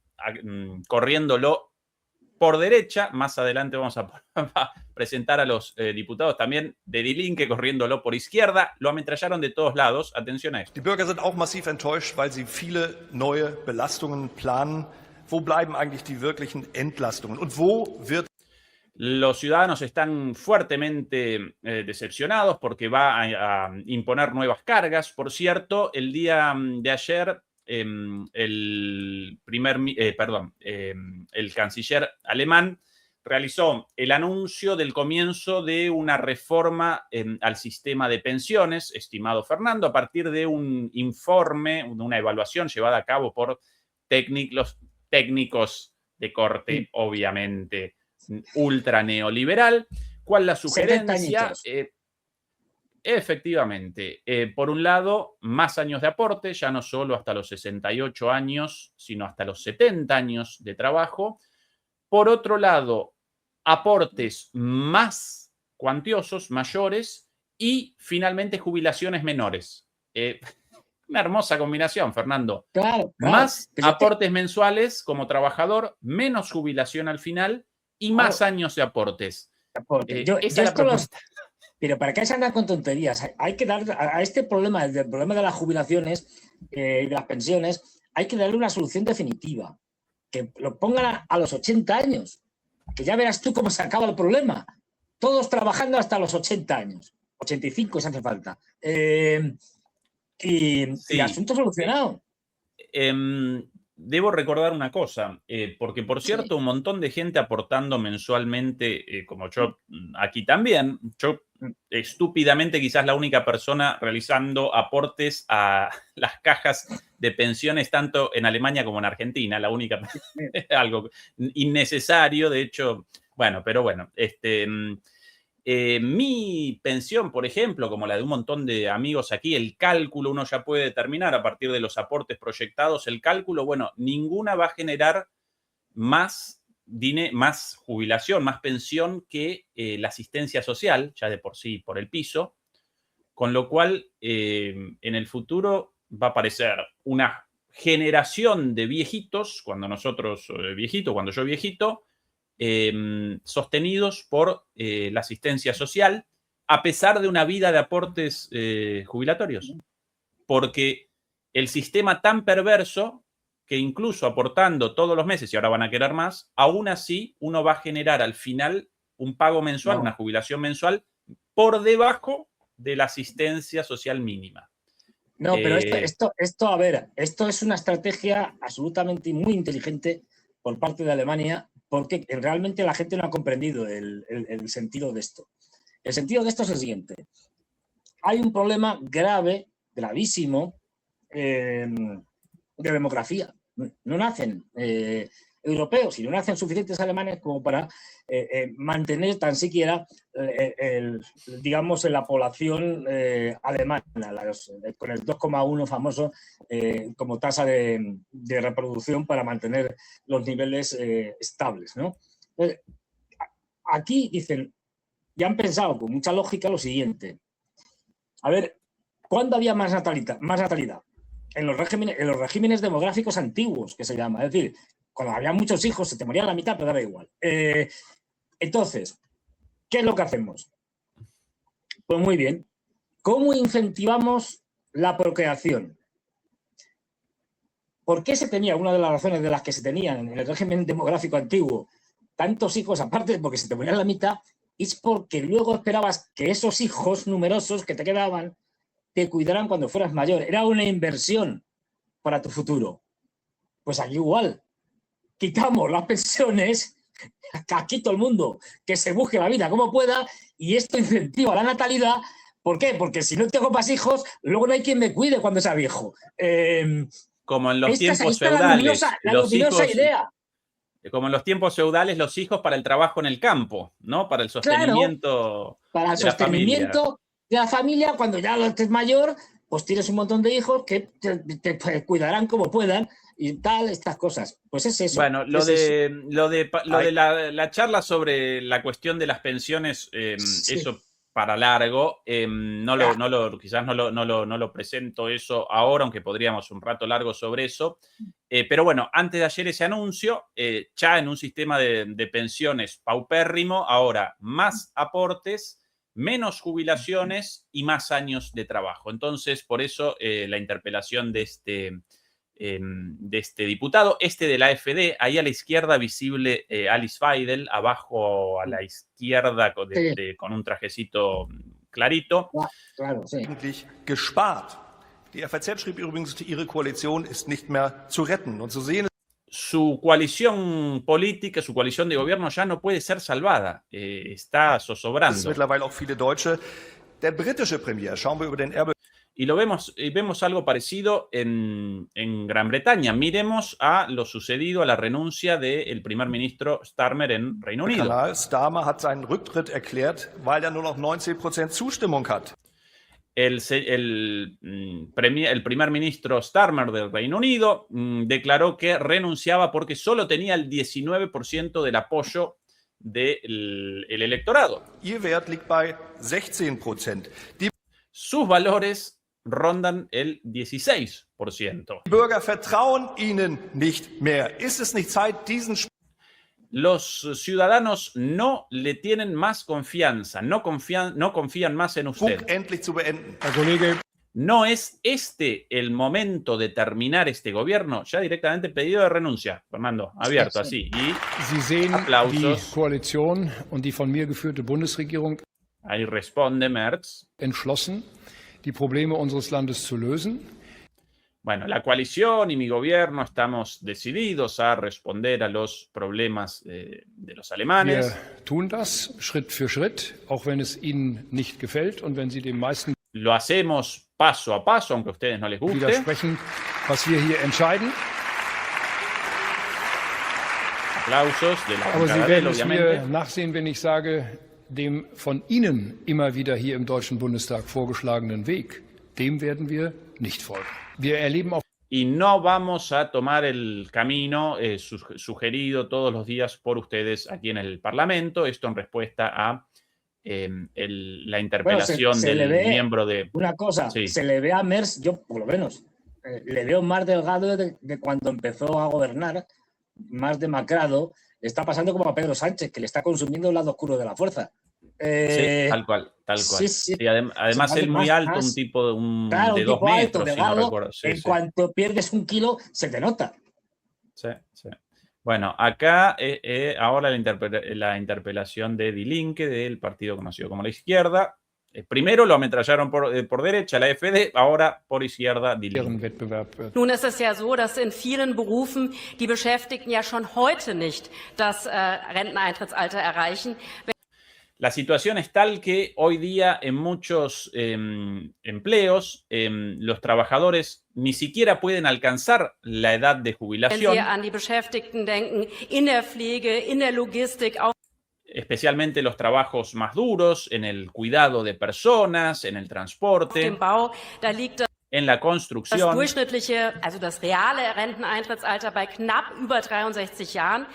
corriéndolo por derecha. Más adelante vamos a presentar a los diputados también de Die Linke corriéndolo por izquierda. Lo ametrallaron de todos lados. Atención a esto. Die Bürger sind auch massiv enttäuscht, weil sie viele neue Belastungen planen. Wo bleiben eigentlich die wirklichen Entlastungen? Und wo wird... Los ciudadanos están fuertemente decepcionados porque va a imponer nuevas cargas. Por cierto, el día de ayer el canciller alemán realizó el anuncio del comienzo de una reforma al sistema de pensiones, estimado Fernando, a partir de un informe, una evaluación llevada a cabo por técnicos de corte, obviamente, ultra neoliberal. ¿Cuál la sugerencia? Efectivamente, por un lado, más años de aporte, ya no solo hasta los 68 años, sino hasta los 70 años de trabajo. Por otro lado, aportes más cuantiosos, mayores, y finalmente jubilaciones menores. Una hermosa combinación, Fernando. Claro. Más aportes mensuales como trabajador, menos jubilación al final y más años de aportes. Esa es la propuesta. Pero ¿para qué se andan con tonterías? Hay que dar a este problema, el problema de las jubilaciones y de las pensiones, hay que darle una solución definitiva. Que lo pongan a los 80 años. Que ya verás tú cómo se acaba el problema. Todos trabajando hasta los 80 años. 85 si hace falta. Y el asunto solucionado. Debo recordar una cosa, porque por cierto, un montón de gente aportando mensualmente, como yo aquí también, yo estúpidamente quizás la única persona realizando aportes a las cajas de pensiones tanto en Alemania como en Argentina, la única, algo innecesario, de hecho, bueno, pero bueno, mi pensión, por ejemplo, como la de un montón de amigos aquí, el cálculo uno ya puede determinar a partir de los aportes proyectados, el cálculo, bueno, ninguna va a generar más jubilación, más pensión que la asistencia social, ya de por sí por el piso, con lo cual en el futuro va a aparecer una generación de viejitos, cuando yo viejito, sostenidos por la asistencia social, a pesar de una vida de aportes jubilatorios. Porque el sistema tan perverso que incluso aportando todos los meses, y ahora van a querer más, aún así uno va a generar al final un pago mensual, una jubilación mensual, por debajo de la asistencia social mínima. No, pero esto, a ver, esto es una estrategia absolutamente muy inteligente por parte de Alemania, porque realmente la gente no ha comprendido el sentido de esto. El sentido de esto es el siguiente. Hay un problema grave, gravísimo, de demografía. No nacen europeos y no nacen suficientes alemanes como para mantener tan siquiera, digamos, en la población alemana, con el 2,1 famoso como tasa de reproducción para mantener los niveles estables, ¿no? Aquí dicen, y han pensado con mucha lógica lo siguiente: A ver, ¿cuándo había más natalidad? En los regímenes demográficos antiguos, que se llama. Es decir, cuando había muchos hijos, se te moría la mitad, pero daba igual. Entonces, ¿qué es lo que hacemos? Pues muy bien. ¿Cómo incentivamos la procreación? ¿Por qué se tenía, una de las razones de las que se tenían en el régimen demográfico antiguo, tantos hijos, aparte porque se te morían la mitad, es porque luego esperabas que esos hijos numerosos que te quedaban te cuidaran cuando fueras mayor? Era una inversión para tu futuro. Pues aquí igual. Quitamos las pensiones, aquí todo el mundo que se busque la vida como pueda, y esto incentiva la natalidad. ¿Por qué? Porque si no tengo más hijos, luego no hay quien me cuide cuando sea viejo. Como en los tiempos feudales. La luminosa idea. Como en los tiempos feudales, los hijos para el trabajo en el campo, ¿no? Para el sostenimiento. Claro, para el sostenimiento de la familia, cuando ya estés mayor, pues tienes un montón de hijos que te cuidarán como puedan y tal, estas cosas. Pues es eso. Bueno, lo de la charla sobre la cuestión de las pensiones, sí. Eso para largo, quizás no lo presento eso ahora, aunque podríamos un rato largo sobre eso. Pero bueno, antes de ayer ese anuncio, ya en un sistema de pensiones paupérrimo, ahora más aportes, menos jubilaciones y más años de trabajo. Entonces, por eso la interpelación de este diputado, de la AfD, ahí a la izquierda visible Alice Weidel, abajo a la izquierda con un trajecito clarito. Claro, sí. Gespart. Die FAZ schrieb übrigens, ihre Koalition ist nicht mehr zu retten. Und zu sehen, su coalición política, su coalición de gobierno ya no puede ser salvada, está zozobrando. Mittlerweile auch viele Deutsche. Der britische Premier, schauen wir über den Erbe. Y vemos algo parecido en Gran Bretaña. Miremos a lo sucedido a la renuncia del primer ministro Starmer en Reino Unido. Starmer hat seinen Rücktritt erklärt, weil er nur noch 19% Zustimmung hat. El primer ministro Starmer del Reino Unido declaró que renunciaba porque solo tenía el 19% del apoyo del electorado. Ihr Wert liegt bei 16%. Sus valores rondan el 16%. Die Bürger vertrauen ihnen nicht mehr. Ist es nicht Zeit, diesen Los ciudadanos no le tienen más confianza, no confían más en usted. Endlich zu beenden. ¿No es el momento de terminar este gobierno? Ya directamente pedido de renuncia, Fernando, abierto así. Y Sie sehen aplausos. Die Koalition und die von mir geführte Bundesregierung Ahí responde Merz. Entschlossen, die Probleme unseres Landes zu lösen. Bueno, la coalición y mi gobierno estamos decididos a responder a los problemas de los alemanes. Wir tun das Schritt für Schritt, auch wenn es Ihnen nicht gefällt und wenn Sie dem meisten Lo hacemos paso a paso, aunque a ustedes no les guste. Widersprechen, was wir hier entscheiden. Aplausos de la Aber Sie bancada, werden es obviamente. mir nachsehen, wenn ich sage, dem von Ihnen immer wieder hier im Deutschen Bundestag vorgeschlagenen Weg, dem werden wir nicht folgen. Wir erleben auch Y no vamos a tomar el camino sugerido todos los días por ustedes aquí en el Parlamento. Esto en respuesta a la interpelación del miembro de... Una cosa, sí. Se le ve a Merz, yo por lo menos, le veo más delgado de cuando empezó a gobernar, más demacrado. Le está pasando como a Pedro Sánchez, que le está consumiendo el lado oscuro de la fuerza. Sí, tal cual. Sí, sí. Y además él muy alto, un tipo de 2 metros, delgado, si no recuerdo. Sí, en cuanto pierdes 1 kilo, se te nota. Sí, sí. Bueno, acá ahora la interpelación de Die Linke, del partido conocido como la izquierda. Primero lo ametrallaron por derecha, la AfD, ahora por izquierda, Die Linke. Nun ist es ja so, dass in vielen Berufen die Beschäftigten ja schon heute nicht das Renteneintrittsalter erreichen. La situación es tal que hoy día en muchos empleos los trabajadores ni siquiera pueden alcanzar la edad de jubilación. Wenn wir an die Beschäftigten denken, in der Pflege, in der Logistik, especialmente los trabajos más duros, en el cuidado de personas, en el transporte, dem Bau, da liegt en la das construcción. durchschnittliche, also das reale Renteneintrittsalter bei knapp über 63 Jahren.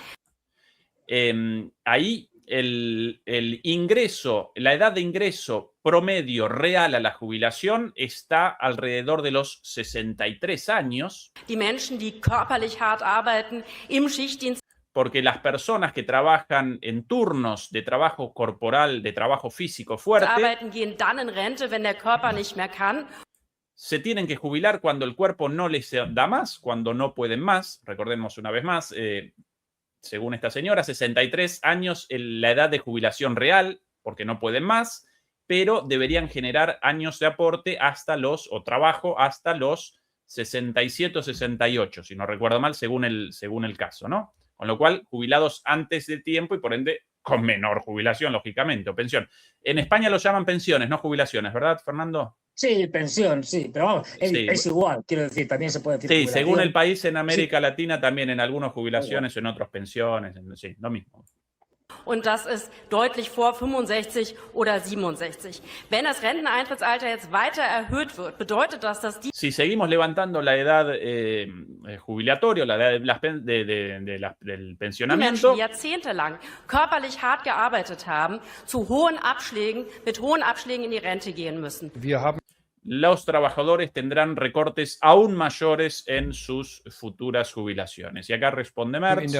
Ahí el ingreso, la edad de ingreso promedio real a la jubilación está alrededor de los 63 años. Die Menschen, die körperlich hart arbeiten, im Schichtdienst. Porque las personas que trabajan en turnos de trabajo corporal, de trabajo físico fuerte, arbeiten, gehen dann in Rente, wenn der Körper nicht mehr kann. Se tienen que jubilar cuando el cuerpo no les da más, cuando no pueden más. Recordemos una vez más, según esta señora, 63 años la edad de jubilación real, porque no pueden más, pero deberían generar años de aporte o trabajo hasta los 67 o 68, si no recuerdo mal, según el caso, ¿no? Con lo cual, jubilados antes del tiempo y por ende con menor jubilación, lógicamente, o pensión. En España lo llaman pensiones, no jubilaciones, ¿verdad, Fernando? Sí, pensión, sí, pero vamos, es igual, quiero decir, también se puede decir sí, según el país, en América Latina también en algunas jubilaciones, en otras pensiones, sí, lo mismo. Und das ist deutlich vor 65 oder 67. Wenn das Renteneintrittsalter jetzt weiter erhöht wird, bedeutet das, dass die... Si seguimos levantando la edad jubilatoria, la edad del pensionamiento... Die Menschen, die jahrzehntelang körperlich hart gearbeitet haben, mit hohen Abschlägen in die Rente gehen müssen. Los trabajadores tendrán recortes aún mayores en sus futuras jubilaciones. Y acá responde Merz.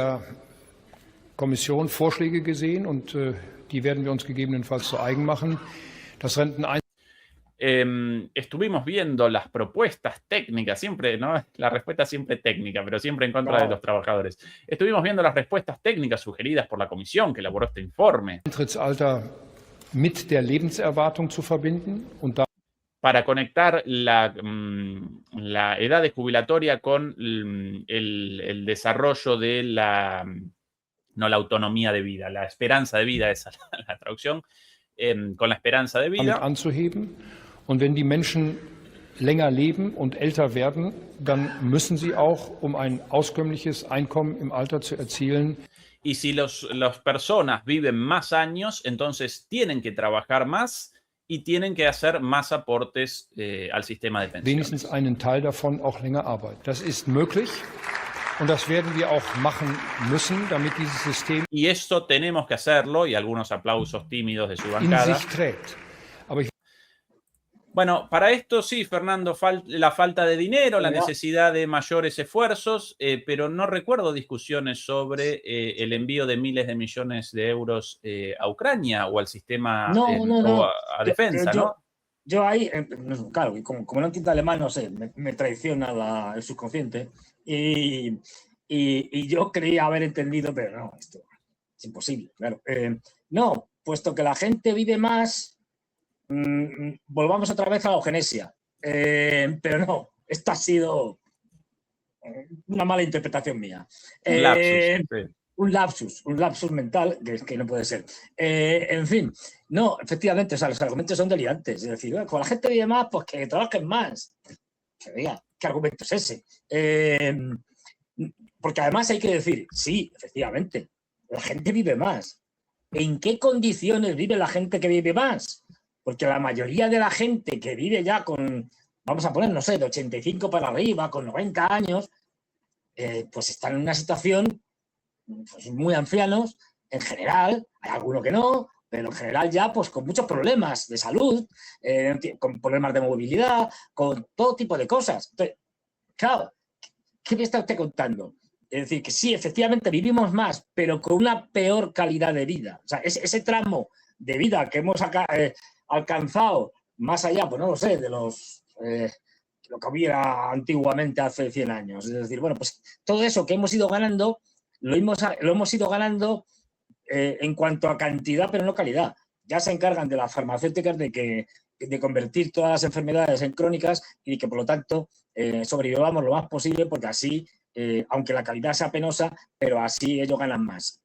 Kommission Vorschläge gesehen und die werden wir uns gegebenenfalls zu eigen machen. Das Estuvimos viendo las propuestas técnicas, siempre, ¿no? La respuesta siempre técnica, pero siempre en contra de los trabajadores. Estuvimos viendo las respuestas técnicas sugeridas por la comisión que elaboró este informe. Eintrittsalter mit der Lebenserwartung zu verbinden und para conectar la edad de jubilatoria con el desarrollo de no la autonomía de vida, la esperanza de vida, esa es la traducción, con la esperanza de vida. Anzuheben. Und wenn die Menschen länger leben und älter werden, dann müssen sie auch, um ein auskömmliches Einkommen im Alter zu erzielen. Y si las personas viven más años, entonces tienen que trabajar más y tienen que hacer más aportes al sistema de pensiones. Wenigstens einen Teil davon auch länger arbeiten. Das ist möglich. Und das werden wir auch machen müssen, damit dieses System y esto tenemos que hacerlo, y algunos aplausos tímidos de su bancada. In sich trägt. Aber bueno, para esto sí, Fernando, la falta de dinero, la necesidad de mayores esfuerzos, pero no recuerdo discusiones sobre el envío de miles de millones de euros a Ucrania o al sistema o a defensa, ¿no? Yo ahí, claro, como no entiendo alemán, no sé, me traiciona el subconsciente y yo creía haber entendido, pero no, esto es imposible, claro. No, puesto que la gente vive más, volvamos otra vez a la eugenesia, pero no, esto ha sido una mala interpretación mía. Un lapsus mental, que no puede ser. En fin, no, efectivamente, o sea, los argumentos son delirantes. Es decir, con la gente vive más, pues que trabajen más. ¿Qué argumento es ese? Porque además hay que decir, sí, efectivamente, la gente vive más. ¿En qué condiciones vive la gente que vive más? Porque la mayoría de la gente que vive ya con, vamos a poner, no sé, de 85 para arriba, con 90 años, pues están en una situación pues muy ancianos, en general, hay alguno que no, pero en general ya pues con muchos problemas de salud, con problemas de movilidad, con todo tipo de cosas. Entonces, claro, ¿qué me está usted contando? Es decir, que sí, efectivamente vivimos más, pero con una peor calidad de vida. O sea, ese tramo de vida que hemos alcanzado más allá, pues no lo sé, de lo que hubiera antiguamente hace 100 años. Es decir, bueno, pues todo eso que hemos ido ganando, lo hemos ido ganando en cuanto a cantidad, pero no calidad. Ya se encargan de las farmacéuticas de convertir todas las enfermedades en crónicas y que, por lo tanto, sobrevivamos lo más posible, porque así, aunque la calidad sea penosa, pero así ellos ganan más.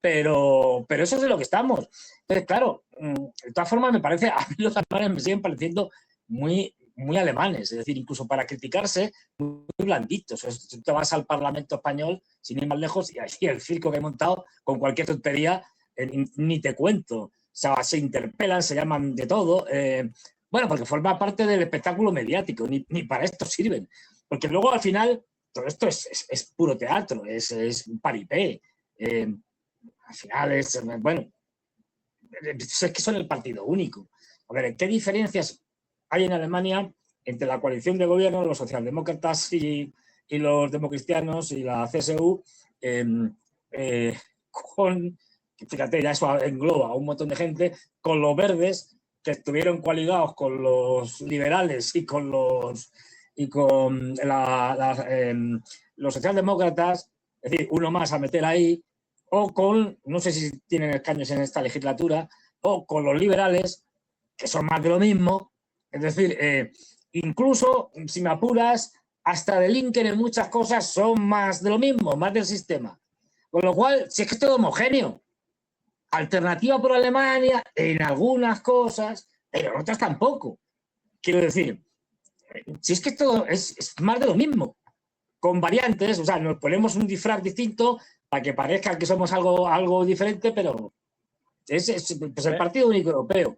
Pero eso es de lo que estamos. Entonces, claro, de todas formas, a mí los alemanes me siguen pareciendo muy alemanes, es decir, incluso para criticarse, muy blanditos. Si te vas al Parlamento español, sin ir más lejos, y ahí el circo que he montado con cualquier tontería, ni te cuento. O sea, se interpelan, se llaman de todo. Bueno, porque forma parte del espectáculo mediático, ni para esto sirven. Porque luego, al final, todo esto es puro teatro, es paripé. al final es, bueno, es que son el partido único. A ver, ¿qué diferencias hay en Alemania entre la coalición de gobierno, los socialdemócratas y los democristianos y la CSU, con, fíjate, ya eso engloba a un montón de gente, con los verdes que estuvieron coaligados con los liberales y con los socialdemócratas, es decir, uno más a meter ahí, o con, no sé si tienen escaños en esta legislatura, o con los liberales, que son más de lo mismo. Es decir, incluso, si me apuras, hasta delinquen en muchas cosas, son más de lo mismo, más del sistema. Con lo cual, si es que es todo homogéneo. Alternativa por Alemania en algunas cosas, pero en otras tampoco. Quiero decir, si es que todo es más de lo mismo, con variantes, o sea, nos ponemos un disfraz distinto para que parezca que somos algo diferente, pero es el Partido Único Europeo.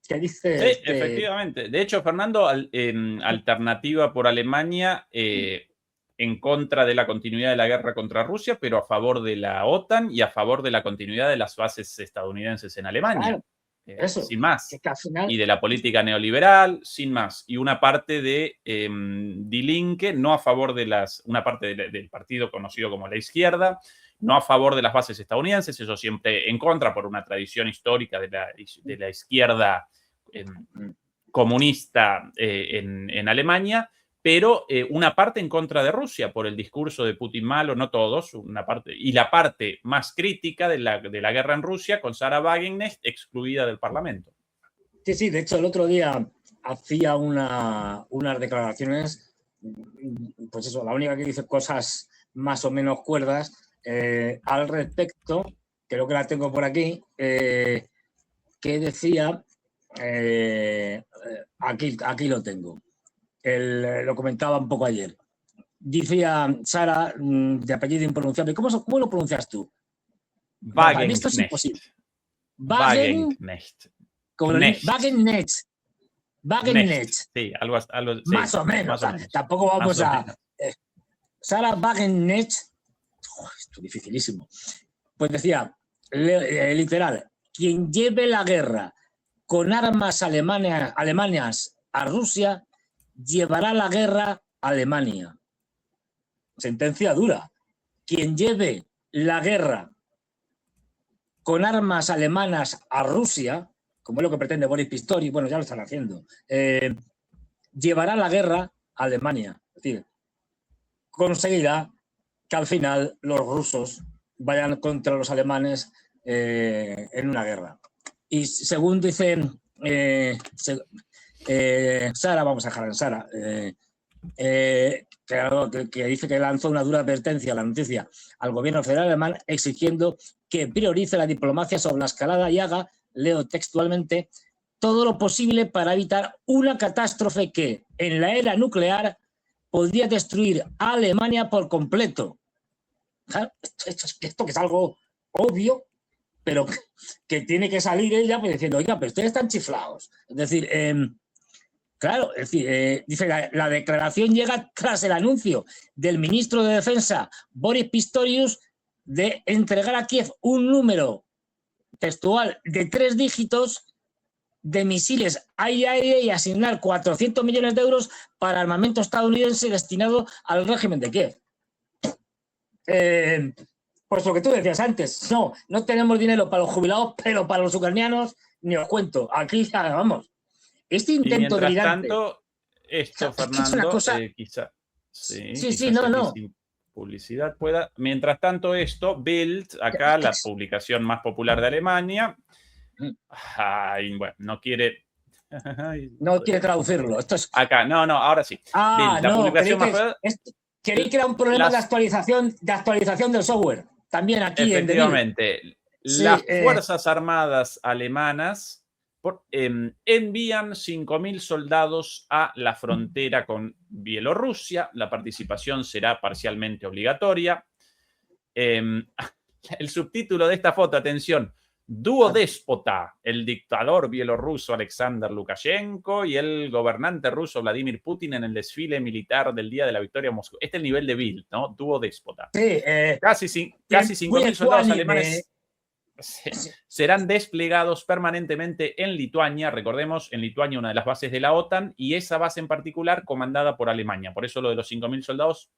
¿Qué dice? Sí, efectivamente. De hecho, Fernando, Alternativa por Alemania, en contra de la continuidad de la guerra contra Rusia, pero a favor de la OTAN y a favor de la continuidad de las bases estadounidenses en Alemania. Claro, eso, sin más. que al final... Y de la política neoliberal, sin más. Y una parte de Die Linke, no a favor de una parte del partido conocido como la izquierda, no a favor de las bases estadounidenses, eso siempre en contra por una tradición histórica de la izquierda comunista en Alemania, pero una parte en contra de Rusia por el discurso de Putin malo, no todos, una parte, y la parte más crítica de la guerra en Rusia con Sarah Wagenknecht excluida del Parlamento. Sí, de hecho el otro día hacía unas declaraciones, pues eso, la única que dice cosas más o menos cuerdas al respecto, creo que la tengo por aquí, que decía, aquí lo tengo. Lo comentaba un poco ayer. Decía Sara, de apellido impronunciable. ¿Cómo lo pronuncias tú? Wagenknecht. Esto es imposible. Wagenknecht. Wagenknecht. Sí, algo sí, más o menos. Tampoco vamos a... Sara Wagenknecht. Esto es dificilísimo. Pues decía, literal, quien lleve la guerra con armas alemanas a Rusia, llevará la guerra a Alemania. Sentencia dura. Quien lleve la guerra con armas alemanas a Rusia, como es lo que pretende Boris Pistorius, bueno, ya lo están haciendo, llevará la guerra a Alemania. Es decir, conseguirá que al final los rusos vayan contra los alemanes en una guerra. Y según dice Sara, vamos a dejar en Sara, que dice que lanzó una dura advertencia a la noticia al gobierno federal alemán exigiendo que priorice la diplomacia sobre la escalada y haga, leo textualmente, todo lo posible para evitar una catástrofe que en la era nuclear podría destruir a Alemania por completo. Esto que es algo obvio, pero que tiene que salir ella pues, diciendo, oiga, pero ustedes están chiflados. Es decir, claro, es decir, dice, la declaración llega tras el anuncio del ministro de Defensa, Boris Pistorius, de entregar a Kiev un número textual de 3 dígitos de misiles aire-aire y asignar 400 millones de euros para armamento estadounidense destinado al régimen de Kiev. Pues lo que tú decías antes, no tenemos dinero para los jubilados, pero para los ucranianos, ni os cuento. Aquí ya vamos. Este intento de tanto, esto, Fernando, cosa... quizá sí, no. Sin publicidad pueda. Mientras tanto, esto, Bild, acá la publicación más popular de Alemania, bueno, no quiere traducirlo. Esto es... Acá, no, ahora sí. Bild, la publicación más popular. Creí que era un problema de actualización del software. También aquí. Efectivamente. Las Fuerzas Armadas alemanas envían 5.000 soldados a la frontera con Bielorrusia. La participación será parcialmente obligatoria. El subtítulo de esta foto, atención, dúo déspota, el dictador bielorruso Alexander Lukashenko y el gobernante ruso Vladimir Putin en el desfile militar del Día de la Victoria en Moscú. Este es el nivel de Bild, ¿no? Dúo déspota. Sí, casi 5.000 soldados alemanes serán desplegados permanentemente en Lituania. Recordemos, en Lituania una de las bases de la OTAN y esa base en particular comandada por Alemania. Por eso lo de los 5.000 soldados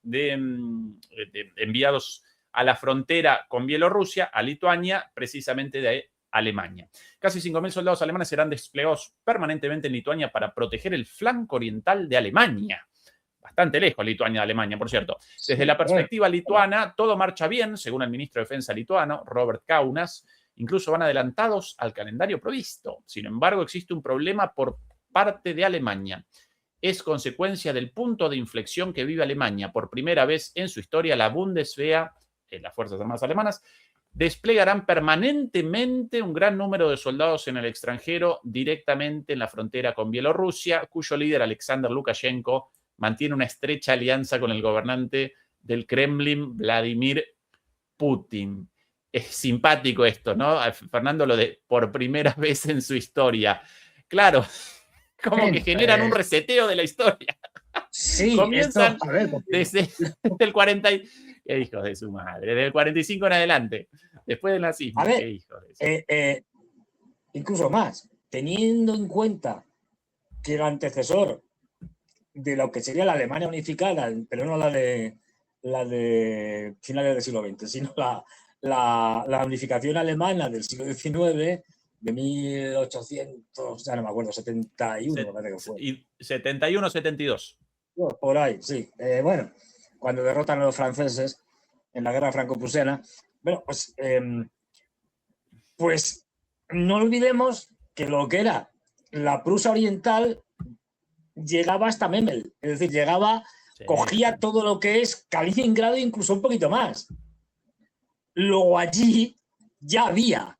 enviados a la frontera con Bielorrusia, a Lituania, precisamente de Alemania. Casi 5.000 soldados alemanes serán desplegados permanentemente en Lituania para proteger el flanco oriental de Alemania. Bastante lejos Lituania de Alemania, por cierto. Desde la perspectiva lituana, todo marcha bien, según el ministro de Defensa lituano, Robert Kaunas. Incluso van adelantados al calendario previsto. Sin embargo, existe un problema por parte de Alemania. Es consecuencia del punto de inflexión que vive Alemania. Por primera vez en su historia, la Bundeswehr, las Fuerzas Armadas Alemanas, desplegarán permanentemente un gran número de soldados en el extranjero directamente en la frontera con Bielorrusia, cuyo líder Alexander Lukashenko mantiene una estrecha alianza con el gobernante del Kremlin, Vladimir Putin. Es simpático esto, ¿no? Fernando, lo de por primera vez en su historia. Claro, como que generan un reseteo de la historia. Sí, comienzan esto, a ver, desde el 40... ¡Qué hijos de su madre! Desde el 45 en adelante, después del nazismo. A ver, ¡qué hijos de su... incluso más, teniendo en cuenta que el antecesor de lo que sería la Alemania unificada, pero no la de finales del siglo XX, sino la unificación alemana del siglo XIX, de 1800, ya no me acuerdo, 71, parece que fue. 71, 72. Por ahí, sí. Bueno, cuando derrotan a los franceses en la guerra franco-prusiana. Bueno, pues no olvidemos que lo que era la Prusia Oriental llegaba hasta Memel, es decir, cogía todo lo que es Kaliningrado e incluso un poquito más. Luego allí ya había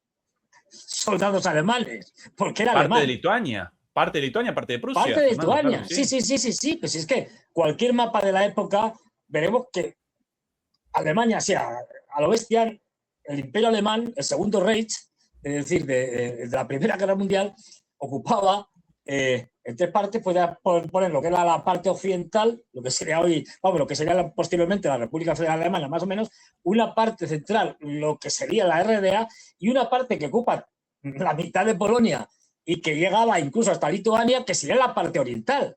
soldados alemanes, porque era parte alemán. De Lituania. Parte de Lituania, parte de Prusia. Parte de Lituania, claro, sí. Pues es que cualquier mapa de la época veremos que Alemania, sea a lo bestia, el Imperio Alemán, el Segundo Reich, es decir, de la Primera Guerra Mundial, ocupaba en tres partes. Podía poner lo que era la parte occidental, lo que sería hoy, lo que sería posteriormente la República Federal Alemana, más o menos, una parte central, lo que sería la RDA, y una parte que ocupa la mitad de Polonia y que llegaba incluso hasta Lituania, que sería la parte oriental.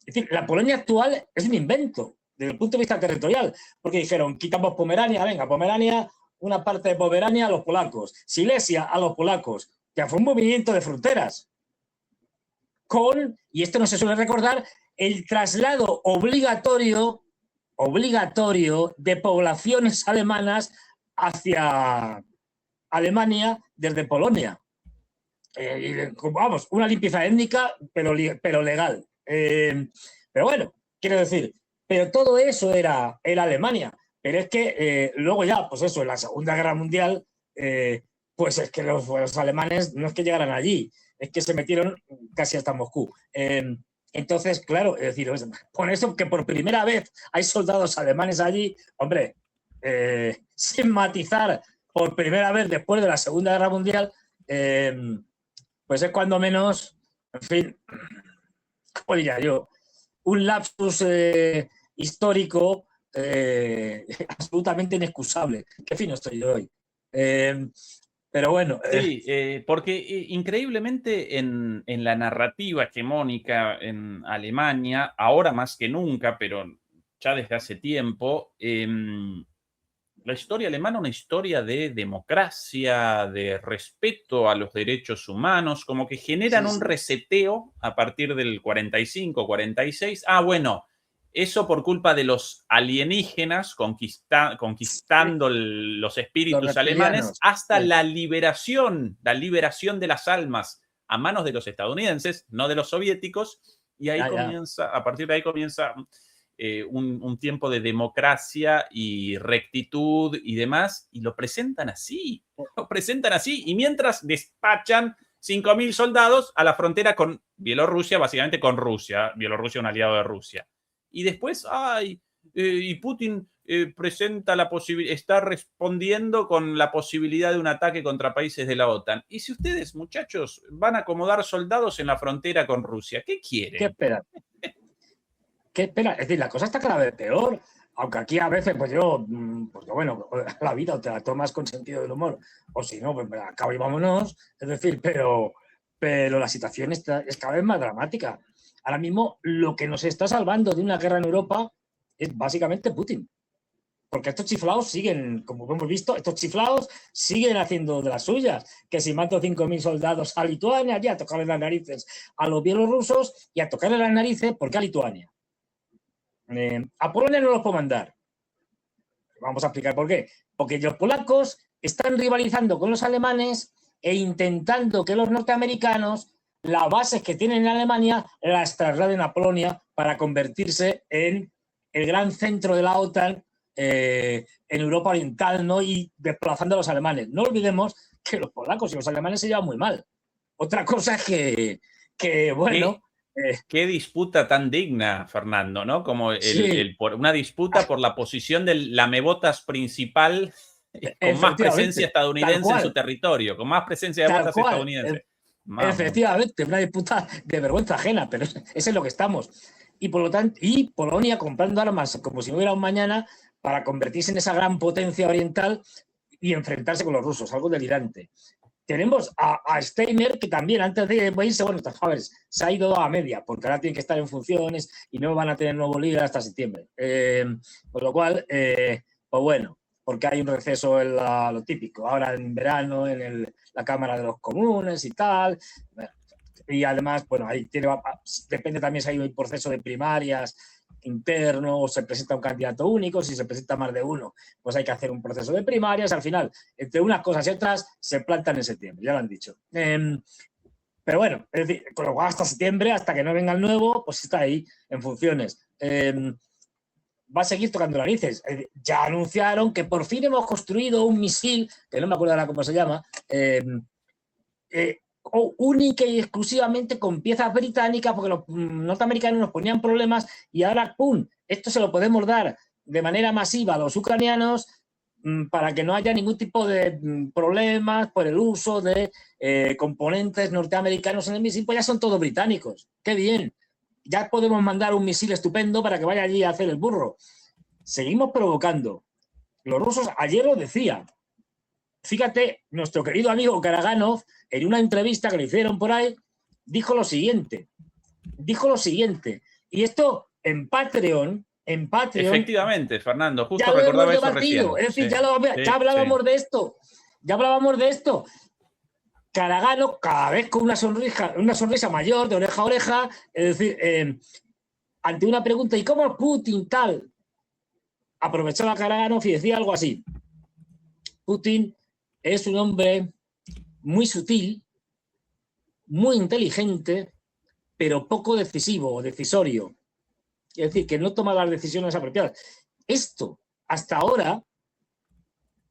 Es decir, la Polonia actual es un invento desde el punto de vista territorial, porque dijeron, quitamos Pomerania, venga, Pomerania, una parte de Pomerania a los polacos, Silesia a los polacos, que fue un movimiento de fronteras, y esto no se suele recordar, el traslado obligatorio de poblaciones alemanas hacia Alemania desde Polonia. Vamos, una limpieza étnica, pero legal. Pero bueno, quiero decir, pero todo eso era Alemania. Pero es que luego ya, pues eso, en la Segunda Guerra Mundial, pues es que los alemanes no es que llegaran allí, es que se metieron casi hasta Moscú. Entonces, claro, es decir, con eso que por primera vez hay soldados alemanes allí, hombre, sin matizar, por primera vez después de la Segunda Guerra Mundial, pues es cuando menos, en fin, ¿cómo diría yo? Un lapsus histórico absolutamente inexcusable. Qué fino estoy yo hoy. Pero bueno. Sí, porque increíblemente en la narrativa hegemónica en Alemania, ahora más que nunca, pero ya desde hace tiempo, la historia alemana es una historia de democracia, de respeto a los derechos humanos, como que generan un reseteo a partir del 45, 46. Bueno, eso por culpa de los alienígenas conquistando los espíritus alemanes, hasta la liberación de las almas a manos de los estadounidenses, no de los soviéticos, y ahí a partir de ahí comienza un tiempo de democracia y rectitud y demás, y lo presentan así, y mientras despachan 5.000 soldados a la frontera con Bielorrusia, básicamente con Rusia, Bielorrusia un aliado de Rusia. Y después, y Putin presenta está respondiendo con la posibilidad de un ataque contra países de la OTAN. Y si ustedes, muchachos, van a acomodar soldados en la frontera con Rusia, ¿qué quieren? ¿Qué esperan? Es decir, la cosa está cada vez peor. Aunque aquí a veces, pues yo, bueno, la vida o te la tomas con sentido del humor, o si no, pues acaba y vámonos. Es decir, pero la situación es cada vez más dramática. Ahora mismo, lo que nos está salvando de una guerra en Europa es básicamente Putin. Porque estos chiflados siguen, como hemos visto, estos chiflados siguen haciendo de las suyas. Que si mando 5.000 soldados a Lituania, ya a tocarle las narices a los bielorrusos y a tocarle las narices, ¿por qué a Lituania? A Polonia no los puedo mandar. Vamos a explicar por qué. Porque los polacos están rivalizando con los alemanes e intentando que los norteamericanos, las bases que tienen en Alemania, las trasladen a Polonia para convertirse en el gran centro de la OTAN en Europa Oriental, ¿no? Y desplazando a los alemanes. No olvidemos que los polacos y los alemanes se llevan muy mal. Otra cosa es que bueno... Qué disputa tan digna, Fernando, ¿no? Como una disputa por la posición del lamebotas principal con más presencia estadounidense en su territorio, con más presencia de botas estadounidenses. Efectivamente, una disputa de vergüenza ajena, pero ese es lo que estamos. Y por lo tanto, y Polonia comprando armas como si no hubiera un mañana para convertirse en esa gran potencia oriental y enfrentarse con los rusos, algo delirante. Tenemos a Steiner, que también antes de irse, bueno, se ha ido a media, porque ahora tiene que estar en funciones y no van a tener nuevo líder hasta septiembre. Por lo cual, pues bueno, porque hay un receso en lo típico, ahora en verano en la Cámara de los Comunes y tal. Y además, bueno, ahí depende también si hay un proceso de primarias interno o se presenta un candidato único. Si se presenta más de uno, pues hay que hacer un proceso de primarias. Al final, entre unas cosas y otras, se plantan en septiembre, ya lo han dicho. Pero bueno, es decir, con lo cual hasta septiembre, hasta que no venga el nuevo, pues está ahí en funciones. Va a seguir tocando narices. Ya anunciaron que por fin hemos construido un misil, que no me acuerdo ahora cómo se llama, única y exclusivamente con piezas británicas, porque los norteamericanos nos ponían problemas y ahora, ¡pum!, esto se lo podemos dar de manera masiva a los ucranianos para que no haya ningún tipo de problemas por el uso de componentes norteamericanos en el misil, pues ya son todos británicos. ¡Qué bien! Ya podemos mandar un misil estupendo para que vaya allí a hacer el burro. Seguimos provocando. Los rusos ayer lo decían. Fíjate, nuestro querido amigo Karaganov, en una entrevista que le hicieron por ahí, dijo lo siguiente. Y esto en Patreon... Efectivamente, Fernando, justo recordaba eso recién. Es decir, ya hablábamos de esto. Karaganov, cada vez con una sonrisa mayor, de oreja a oreja, es decir, ante una pregunta, ¿y cómo Putin tal? Aprovechaba Karaganov y decía algo así. Putin es un hombre muy sutil, muy inteligente, pero poco decisivo o decisorio. Es decir, que no toma las decisiones apropiadas. Esto, hasta ahora,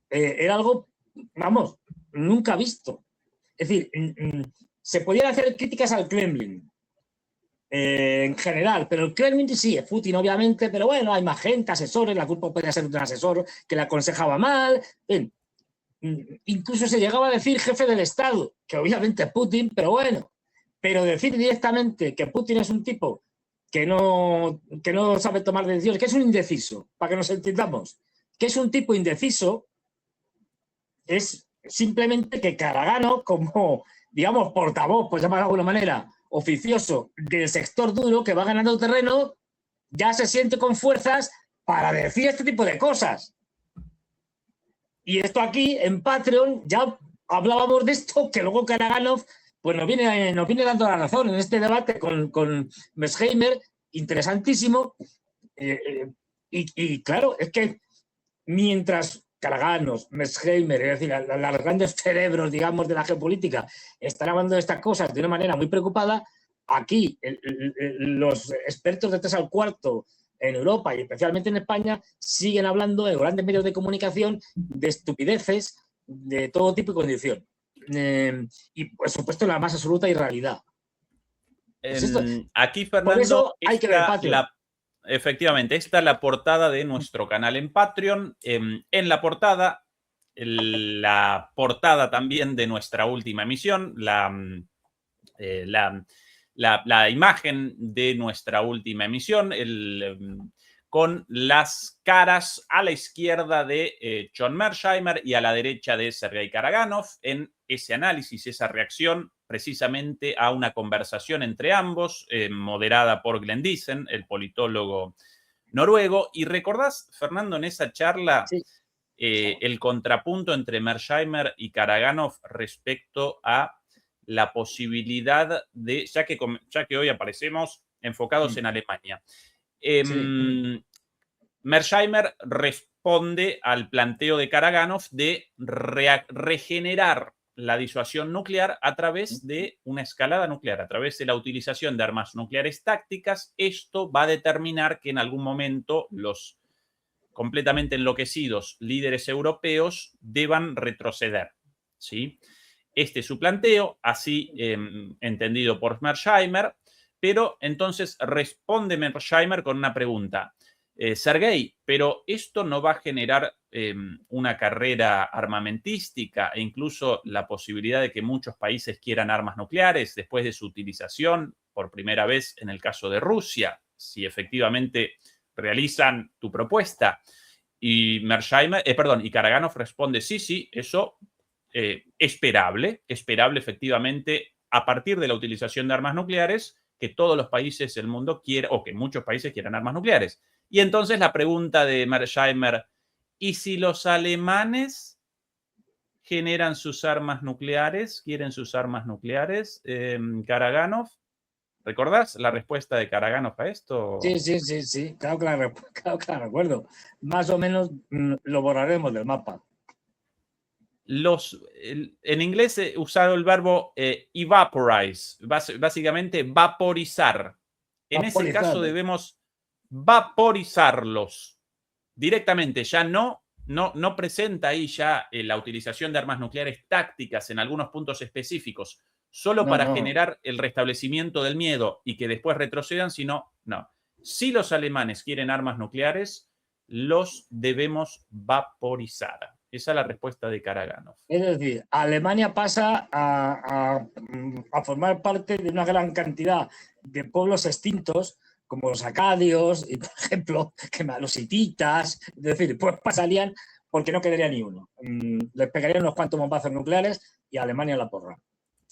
era algo, vamos, nunca visto. Es decir, se podían hacer críticas al Kremlin en general, pero el Kremlin sí, es Putin obviamente, pero bueno, hay más gente, asesores, la culpa podría ser de un asesor que le aconsejaba mal. Incluso se llegaba a decir jefe del Estado, que obviamente es Putin, pero bueno, pero decir directamente que Putin es un tipo que no sabe tomar decisiones, que es un indeciso, para que nos entendamos, que es un tipo indeciso, es simplemente que Karaganov, como, digamos, portavoz, pues llamar de alguna manera, oficioso del sector duro que va ganando terreno, ya se siente con fuerzas para decir este tipo de cosas. Y esto aquí, en Patreon, ya hablábamos de esto, que luego Karaganov pues nos viene dando la razón en este debate con Mearsheimer, interesantísimo. Y claro, es que mientras Karaganov, Mearsheimer, es decir, los grandes cerebros, digamos, de la geopolítica, están hablando de estas cosas de una manera muy preocupada, aquí los expertos de 3 al cuarto en Europa y especialmente en España siguen hablando en grandes medios de comunicación de estupideces de todo tipo y condición. Y por supuesto la más absoluta irrealidad. Aquí, Fernando, hay que ver efectivamente, esta es la portada de nuestro canal en Patreon. En la portada también de nuestra última emisión, la imagen de nuestra última emisión, con las caras a la izquierda de John Mearsheimer y a la derecha de Sergei Karaganov en ese análisis, esa reacción precisamente a una conversación entre ambos, moderada por Glenn Diesen, el politólogo noruego. Y recordás, Fernando, en esa charla, Sí. El contrapunto entre Mearsheimer y Karaganov respecto a la posibilidad de, ya que hoy aparecemos enfocados en Alemania. Mearsheimer responde al planteo de Karaganov de regenerar la disuasión nuclear a través de una escalada nuclear, a través de la utilización de armas nucleares tácticas. Esto va a determinar que en algún momento los completamente enloquecidos líderes europeos deban retroceder, ¿sí? Este es su planteo, así entendido por Mearsheimer, pero entonces responde Mearsheimer con una pregunta. Sergei, pero esto no va a generar una carrera armamentística e incluso la posibilidad de que muchos países quieran armas nucleares después de su utilización por primera vez en el caso de Rusia, si efectivamente realizan tu propuesta. Y y Karaganov responde, sí, eso esperable efectivamente a partir de la utilización de armas nucleares, que todos los países del mundo quieran, o que muchos países quieran armas nucleares. Y entonces la pregunta de Mearsheimer, ¿y si los alemanes generan sus armas nucleares, quieren sus armas nucleares? Karaganov, ¿recordás la respuesta de Karaganov a esto? Sí, claro que la recuerdo. Más o menos lo borraremos del mapa. En inglés he usado el verbo evaporize, básicamente vaporizar. En ese caso debemos vaporizarlos directamente. Ya no presenta ahí ya la utilización de armas nucleares tácticas en algunos puntos específicos, solo para generar el restablecimiento del miedo y que después retrocedan, sino, no. Si los alemanes quieren armas nucleares, los debemos vaporizar. Esa es la respuesta de Karaganov. Es decir, Alemania pasa a formar parte de una gran cantidad de pueblos extintos, como los acadios, y por ejemplo, los hititas, es decir, pues pasarían porque no quedaría ni uno. Les pegarían unos cuantos bombazos nucleares y a Alemania la porra.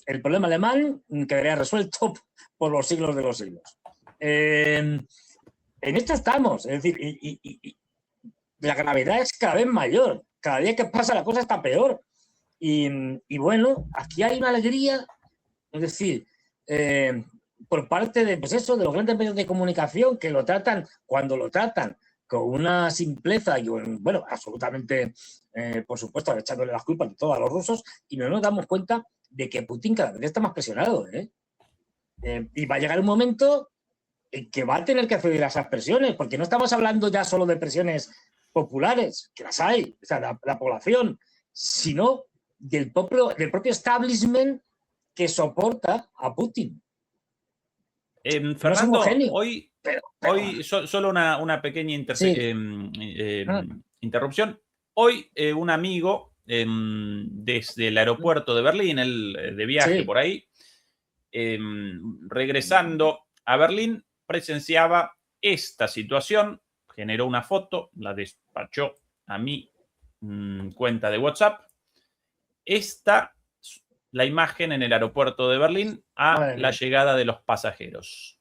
El problema alemán quedaría resuelto por los siglos de los siglos. En esto estamos, es decir, y la gravedad es cada vez mayor. Cada día que pasa la cosa está peor. Y bueno, aquí hay una alegría, es decir, por parte de, pues eso, de los grandes medios de comunicación que lo tratan, cuando lo tratan con una simpleza y, bueno, absolutamente, por supuesto, echándole las culpas de todos a los rusos, y no nos damos cuenta de que Putin cada vez está más presionado, y va a llegar un momento en que va a tener que ceder a esas presiones, porque no estamos hablando ya solo de presiones populares, que las hay, o sea, la población, sino del propio establishment que soporta a Putin. Fernando, hoy solo una pequeña interrupción. Hoy un amigo desde el aeropuerto de Berlín, él de viaje por ahí, regresando a Berlín, presenciaba esta situación, generó una foto, la despachó a mi cuenta de WhatsApp. La imagen en el aeropuerto de Berlín a la llegada de los pasajeros.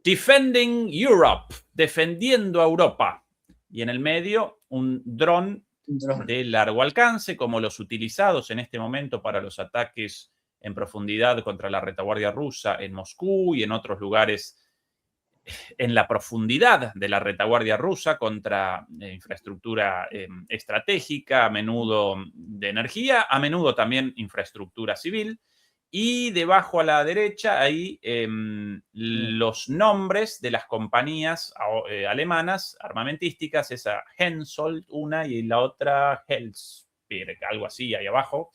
Defending Europe, defendiendo a Europa. Y en el medio un dron de largo alcance, como los utilizados en este momento para los ataques en profundidad contra la retaguardia rusa en Moscú y en otros lugares en la profundidad de la retaguardia rusa contra infraestructura estratégica, a menudo de energía, a menudo también infraestructura civil. Y debajo a la derecha hay los nombres de las compañías alemanas armamentísticas, esa Hensoldt, una, y la otra Hellsberg, algo así ahí abajo.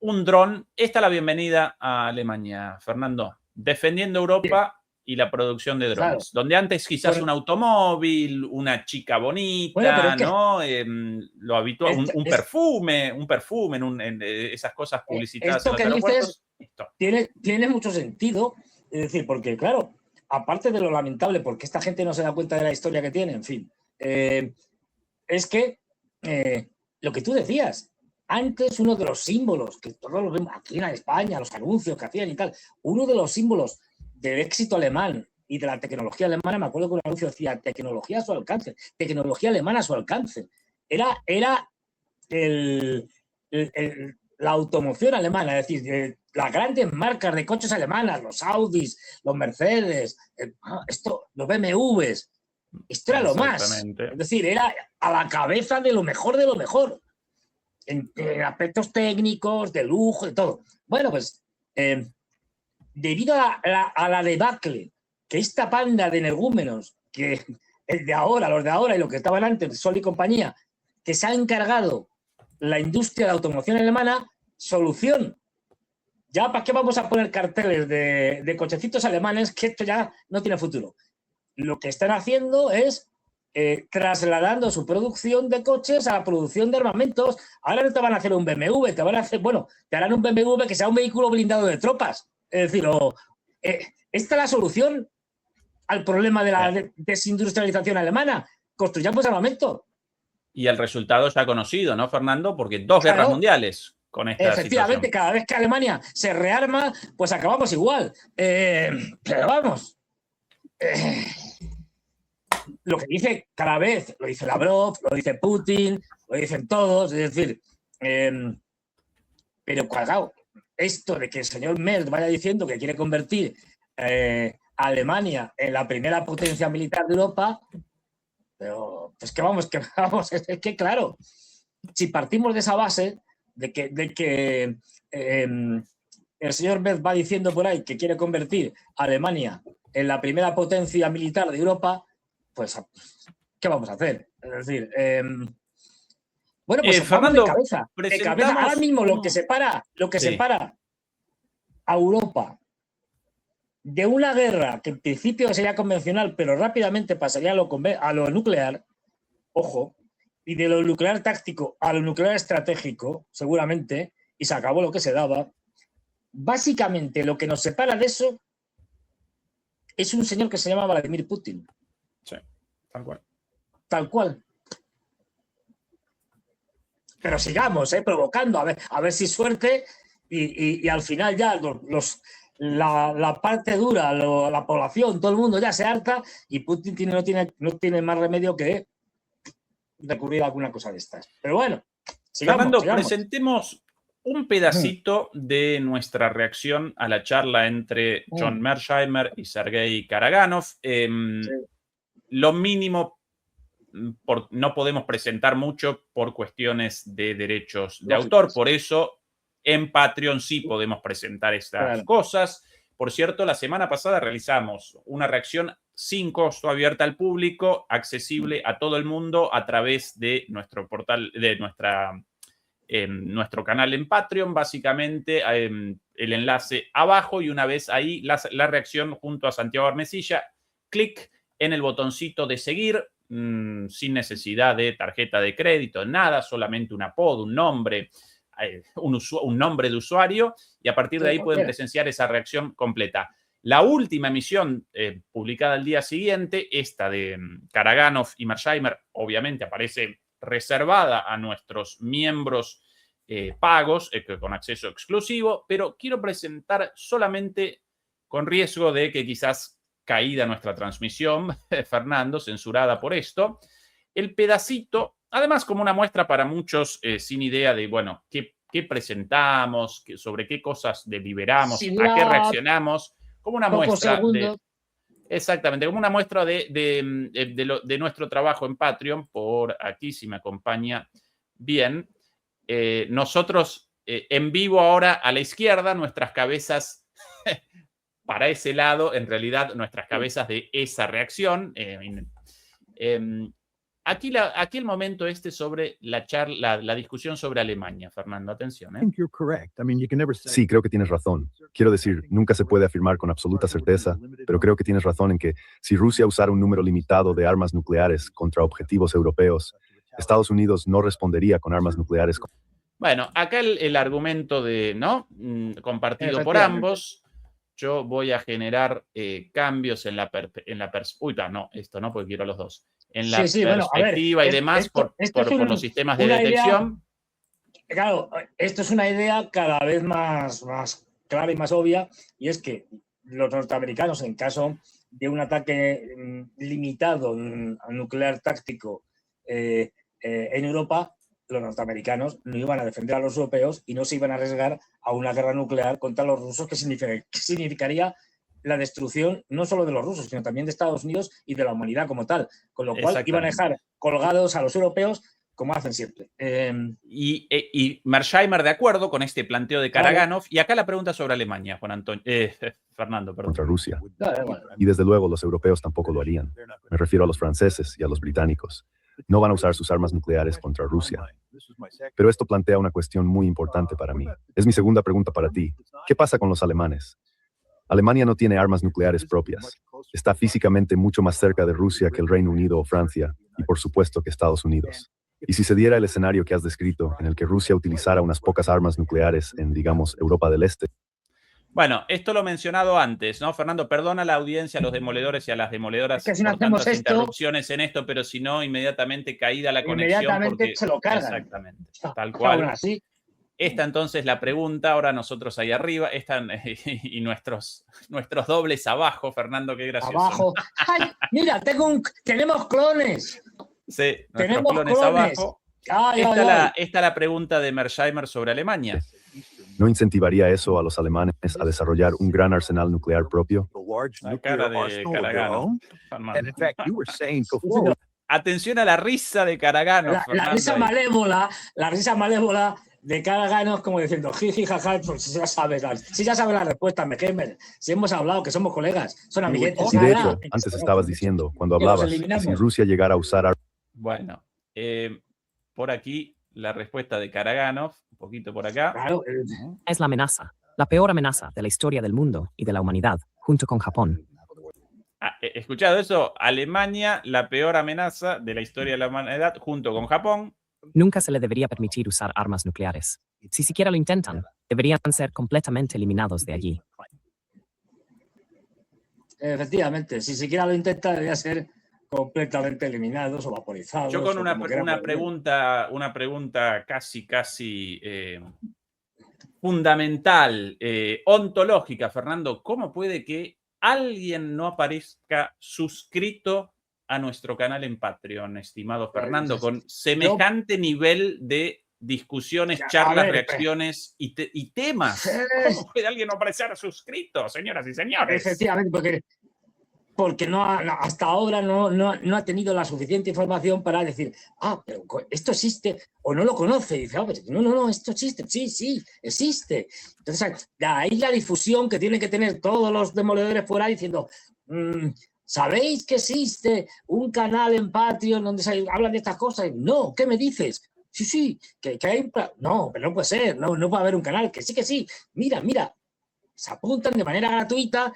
Un dron. Esta es la bienvenida a Alemania, Fernando. Defendiendo Europa y la producción de drones. Claro. Donde antes quizás un automóvil, una chica bonita, ¿no? Lo habitual, un perfume, en esas cosas publicitadas. Esto que dices tiene mucho sentido, es decir, porque claro, aparte de lo lamentable, porque esta gente no se da cuenta de la historia que tiene, en fin, es que lo que tú decías, antes uno de los símbolos, que todos los vemos aquí en España, los anuncios que hacían y tal, uno de los símbolos del éxito alemán y de la tecnología alemana, me acuerdo que un anuncio decía tecnología a su alcance, tecnología alemana a su alcance. Era la automoción alemana, es decir, las grandes marcas de coches alemanas, los Audis, los Mercedes, los BMWs, esto era lo más. Es decir, era a la cabeza de lo mejor de lo mejor. En aspectos técnicos, de lujo, de todo. Bueno, pues debido a la debacle que esta panda de energúmenos, que los de ahora y los que estaban antes, Sol y compañía, que se ha encargado la industria de automoción alemana, solución. Ya, ¿para qué vamos a poner carteles de cochecitos alemanes? Que esto ya no tiene futuro. Lo que están haciendo es trasladando su producción de coches a la producción de armamentos. Ahora no te van a hacer un BMW, te harán un BMW que sea un vehículo blindado de tropas. Es decir, esta es la solución al problema de la desindustrialización alemana. Construyamos armamento. Y el resultado está conocido, ¿no, Fernando? Porque dos guerras mundiales con esta efectivamente, situación. Cada vez que Alemania se rearma, pues acabamos igual. Pero vamos... lo que dice cada vez, lo dice Lavrov, lo dice Putin, lo dicen todos, es decir, pero claro, esto de que el señor Merz vaya diciendo que quiere convertir a Alemania en la primera potencia militar de Europa, pero pues que vamos, es que claro, si partimos de esa base de que el señor Merz va diciendo por ahí que quiere convertir a Alemania en la primera potencia militar de Europa, pues, ¿qué vamos a hacer? Es decir, bueno, pues Fernando, de cabeza. Ahora mismo lo que separa a Europa de una guerra que en principio sería convencional, pero rápidamente pasaría a lo nuclear, ojo, y de lo nuclear táctico a lo nuclear estratégico, seguramente, y se acabó lo que se daba. Básicamente lo que nos separa de eso es un señor que se llama Vladimir Putin. Sí, tal cual. Tal cual. Pero sigamos, provocando, a ver si suerte y al final ya la parte dura, la población, todo el mundo ya se harta y Putin no tiene más remedio que recurrir a alguna cosa de estas. Pero bueno, Fernando, presentemos un pedacito de nuestra reacción a la charla entre John Mearsheimer y Sergei Karaganov. Lo mínimo, no podemos presentar mucho por cuestiones de derechos de autor, por eso en Patreon sí podemos presentar estas cosas. Por cierto, la semana pasada realizamos una reacción sin costo, abierta al público, accesible a todo el mundo a través de nuestro portal, de nuestro canal en Patreon, básicamente el enlace abajo, y una vez ahí la reacción junto a Santiago Armesilla, clic en el botoncito de seguir, sin necesidad de tarjeta de crédito, nada, solamente un apodo, un nombre, un nombre de usuario, y a partir de ahí pueden presenciar esa reacción completa. La última emisión publicada el día siguiente, esta de Karaganov y Mearsheimer, obviamente aparece reservada a nuestros miembros pagos con acceso exclusivo, pero quiero presentar solamente, con riesgo de que quizás caída nuestra transmisión, Fernando, censurada por esto, el pedacito, además como una muestra para muchos sin idea de, bueno, qué presentamos, sobre qué cosas deliberamos, a qué reaccionamos, como una muestra de... Exactamente, como una muestra de nuestro trabajo en Patreon. Por aquí, si me acompaña bien, nosotros en vivo ahora a la izquierda, nuestras cabezas para ese lado, en realidad nuestras cabezas de esa reacción. Aquí el momento sobre la charla, la discusión sobre Alemania. Fernando, atención. Sí, creo que tienes razón. Quiero decir, nunca se puede afirmar con absoluta certeza, pero creo que tienes razón en que si Rusia usara un número limitado de armas nucleares contra objetivos europeos, Estados Unidos no respondería con armas nucleares. Bueno, acá el argumento compartido por ambos. yo voy a generar cambios en la perspectiva. No, esto no, porque quiero los dos. En la perspectiva y demás por los sistemas de detección. Claro, esto es una idea cada vez más clara y más obvia, y es que los norteamericanos, en caso de un ataque limitado nuclear táctico en Europa, los norteamericanos no iban a defender a los europeos y no se iban a arriesgar a una guerra nuclear contra los rusos, que significaría la destrucción no solo de los rusos, sino también de Estados Unidos y de la humanidad como tal. Con lo cual iban a dejar colgados a los europeos, como hacen siempre. Y Mearsheimer de acuerdo con este planteo de Karaganov. Y acá la pregunta sobre Alemania, Fernando. Perdón. Contra Rusia. Y desde luego los europeos tampoco lo harían. Me refiero a los franceses y a los británicos. No van a usar sus armas nucleares contra Rusia. Pero esto plantea una cuestión muy importante para mí. Es mi segunda pregunta para ti. ¿Qué pasa con los alemanes? Alemania no tiene armas nucleares propias. Está físicamente mucho más cerca de Rusia que el Reino Unido o Francia, y por supuesto que Estados Unidos. Y si se diera el escenario que has descrito, en el que Rusia utilizara unas pocas armas nucleares en, digamos, Europa del Este. Bueno, esto lo he mencionado antes, ¿no? Fernando, perdona a la audiencia, a los demoledores y a las demoledoras que si no por tantas interrupciones en esto, pero si no, inmediatamente caída la conexión. Inmediatamente se lo cargan. Exactamente, tal cual. Así. Esta entonces la pregunta, ahora nosotros ahí arriba, y nuestros dobles abajo, Fernando, qué gracioso. Abajo. ¡Ay, mira, tenemos clones! Sí, tenemos clones abajo. Esta es la pregunta de Mearsheimer sobre Alemania. ¿No incentivaría eso a los alemanes a desarrollar un gran arsenal nuclear propio? La cara de Karaganov. Atención a la risa de Karaganov. La risa malévola de Karaganov, como diciendo, jiji, jaja, pues si ya sabes la respuesta, Mearsheimer. Si hemos hablado, que somos colegas, son amiguetes. Y de hecho, antes estabas diciendo, cuando hablabas, que si Rusia llegara a usar armas. Bueno, por aquí la respuesta de Karaganov, un poquito por acá. Claro. Es la amenaza, la peor amenaza de la historia del mundo y de la humanidad, junto con Japón. ¿Escuchado eso? Alemania, la peor amenaza de la historia de la humanidad, junto con Japón. Nunca se le debería permitir usar armas nucleares. Si siquiera lo intentan, deberían ser completamente eliminados de allí. Efectivamente, si siquiera lo intentan, debería ser completamente eliminados o vaporizados. Yo con una pregunta casi fundamental, ontológica, Fernando. ¿Cómo puede que alguien no aparezca suscrito a nuestro canal en Patreon, estimado Fernando, con semejante nivel de discusiones, charlas, reacciones y temas? ¿Cómo puede alguien no aparecer suscrito, señoras y señores? Efectivamente, porque hasta ahora no ha tenido la suficiente información para decir, pero esto existe, o no lo conoce, y dice, no, esto existe, sí, existe. Entonces, de ahí la difusión que tienen que tener todos los demoledores por ahí diciendo, ¿sabéis que existe un canal en Patreon donde se hablan de estas cosas? No, ¿qué me dices? Sí, que hay... No, pero no puede ser, no puede haber un canal, que sí. Mira, se apuntan de manera gratuita,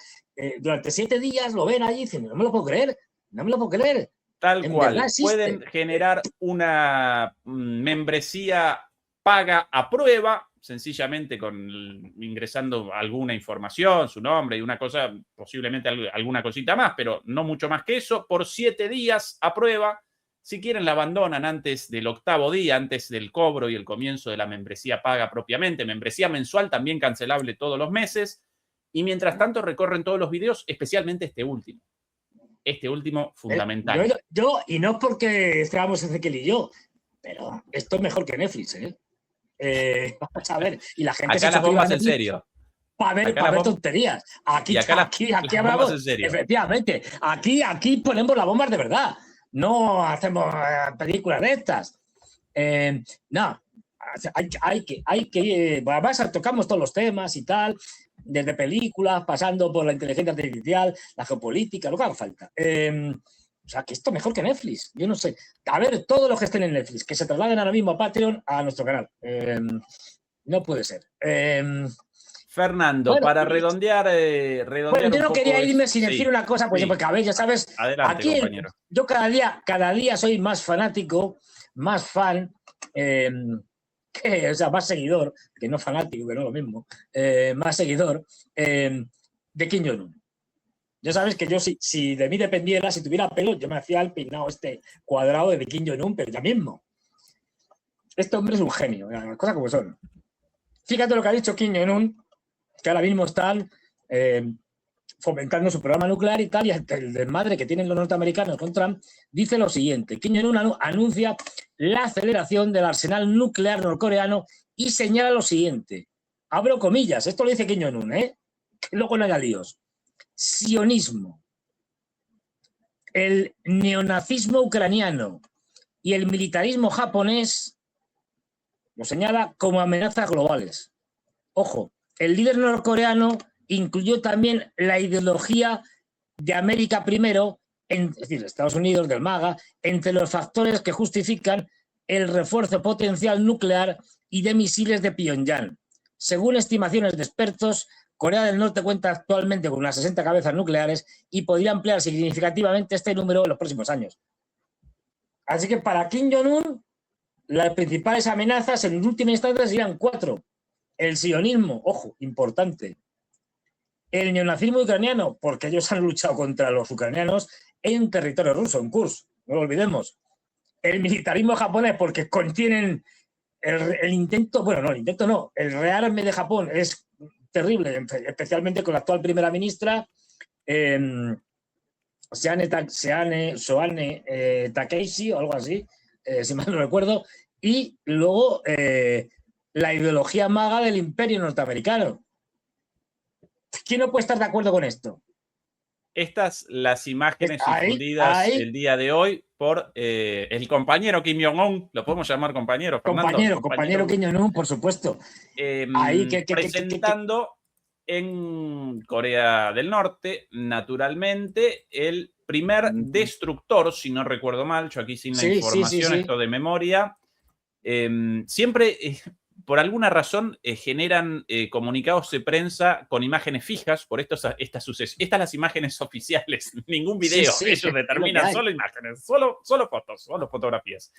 durante 7 días lo ven allí y dicen, no me lo puedo creer. Tal cual, pueden generar una membresía paga a prueba, sencillamente ingresando alguna información, su nombre y una cosa, posiblemente alguna cosita más, pero no mucho más que eso, por 7 días a prueba. Si quieren la abandonan antes del 8º día, antes del cobro y el comienzo de la membresía paga propiamente, membresía mensual también cancelable todos los meses, y mientras tanto recorren todos los videos, especialmente este último fundamental. Y no porque estábamos Ezequiel y yo, pero esto es mejor que Netflix, vamos a ver, y la gente acá las bombas en serio. Para ver tonterías. Aquí hablamos en serio. Efectivamente, aquí ponemos las bombas de verdad. No hacemos películas de estas. Hay que además tocamos todos los temas y tal, desde películas, pasando por la inteligencia artificial, la geopolítica, lo que haga falta. O sea, que esto mejor que Netflix. Yo no sé. A ver, todos los que estén en Netflix, que se trasladen ahora mismo a Patreon, a nuestro canal. No puede ser. Fernando, para redondear. Bueno, yo no quería irme sin decir una cosa, pues, porque a ver, ya sabes, adelante, aquí compañero. Yo cada día soy más fanático, más fan, más seguidor, que no fanático, que no es lo mismo, más seguidor de Kim Jong-un. Ya sabes que yo, si de mí dependiera, si tuviera pelo, yo me hacía el peinado cuadrado de Kim Jong-un, pero ya mismo. Este hombre es un genio, las cosas como son. Fíjate lo que ha dicho Kim Jong-un, que ahora mismo están fomentando su programa nuclear y tal, y el desmadre que tienen los norteamericanos con Trump, dice lo siguiente: Kim Jong-un anuncia la aceleración del arsenal nuclear norcoreano y señala lo siguiente, abro comillas, esto lo dice Kim Jong-un, que luego no haya líos: sionismo, el neonazismo ucraniano y el militarismo japonés, lo señala como amenazas globales. Ojo, el líder norcoreano incluyó también la ideología de América primero, es decir, Estados Unidos, del MAGA, entre los factores que justifican el refuerzo potencial nuclear y de misiles de Pyongyang. Según estimaciones de expertos, Corea del Norte cuenta actualmente con unas 60 cabezas nucleares y podría ampliar significativamente este número en los próximos años. Así que para Kim Jong-un, las principales amenazas en última instancia serían 4. El sionismo, ojo, importante. El neonazismo ucraniano, porque ellos han luchado contra los ucranianos en territorio ruso, en Kursk, no lo olvidemos. El militarismo japonés, porque contienen el intento, bueno, no, el intento no, el rearme de Japón es terrible, especialmente con la actual primera ministra, Soane Takeishi o algo así, si mal no recuerdo, y luego la ideología MAGA del imperio norteamericano. ¿Quién no puede estar de acuerdo con esto? Estas las imágenes difundidas el día de hoy por el compañero Kim Jong-un, lo podemos llamar compañero, Fernando. Compañero Kim Jong-un, por supuesto. Presentando en Corea del Norte, naturalmente, el primer destructor, si no recuerdo mal, yo aquí sin la información, esto de memoria, siempre... por alguna razón generan comunicados de prensa con imágenes fijas, por estas las imágenes oficiales, ningún video, ellos determinan solo imágenes, solo fotos, solo fotografías.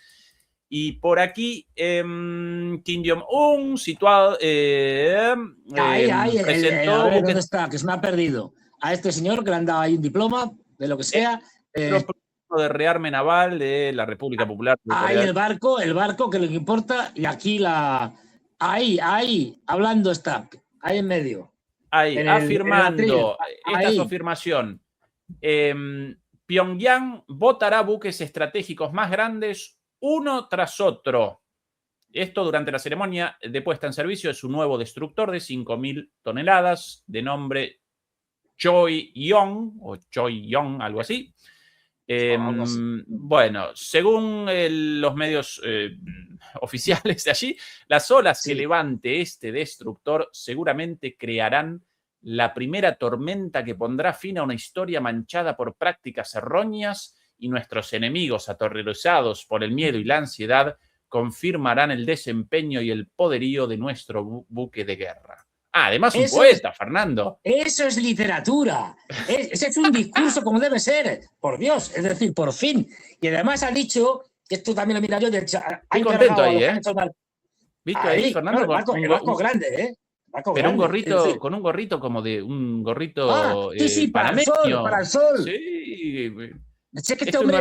Y por aquí Kim Jong-un situado presentó... ¿dónde está? Que se me ha perdido. A este señor que le han dado ahí un diploma, de lo que sea. De rearme naval de la República Popular. Ahí el barco, que es lo que importa, y aquí Ahí, hablando está, ahí en medio. Ahí, afirmando esta su afirmación. Pyongyang botará buques estratégicos más grandes uno tras otro. Esto durante la ceremonia de puesta en servicio de su nuevo destructor de 5.000 toneladas, de nombre Choyong, o Choyong, algo así. Bueno, según los medios oficiales de allí, las olas que levante este destructor seguramente crearán la primera tormenta que pondrá fin a una historia manchada por prácticas erróneas, y nuestros enemigos, aterrorizados por el miedo y la ansiedad, confirmarán el desempeño y el poderío de nuestro buque de guerra. Además, un poeta, Fernando. Eso es literatura. Ese es un discurso como debe ser. Por Dios, es decir, por fin. Y además ha dicho, que esto también lo mira yo, estoy contento ahí, ¿Viste ahí, Fernando? No, el barco grande, Pero grande, un gorrito, decir, con un gorrito como de un gorrito para el sol. Sí. Si es que este hombre,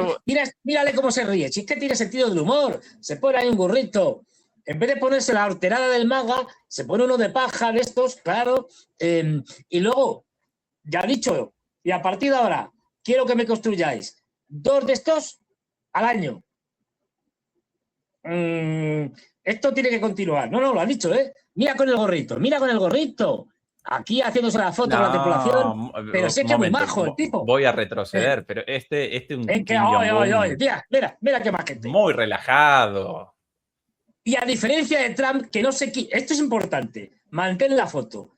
mírale cómo se ríe. Si es que tiene sentido del humor. Se pone ahí un gorrito. En vez de ponerse la horterada del MAGA, se pone uno de paja de estos, claro. Y luego, ya he dicho, y a partir de ahora, quiero que me construyáis 2 de estos al año. Esto tiene que continuar. No, lo han dicho, ¿eh? Mira con el gorrito. Aquí haciéndose la foto con la tripulación. Pero sé que es muy majo el tipo. Voy a retroceder, pero este un mira qué maquete. Muy relajado. Y a diferencia de Trump, que no se quita, esto es importante, mantén la foto.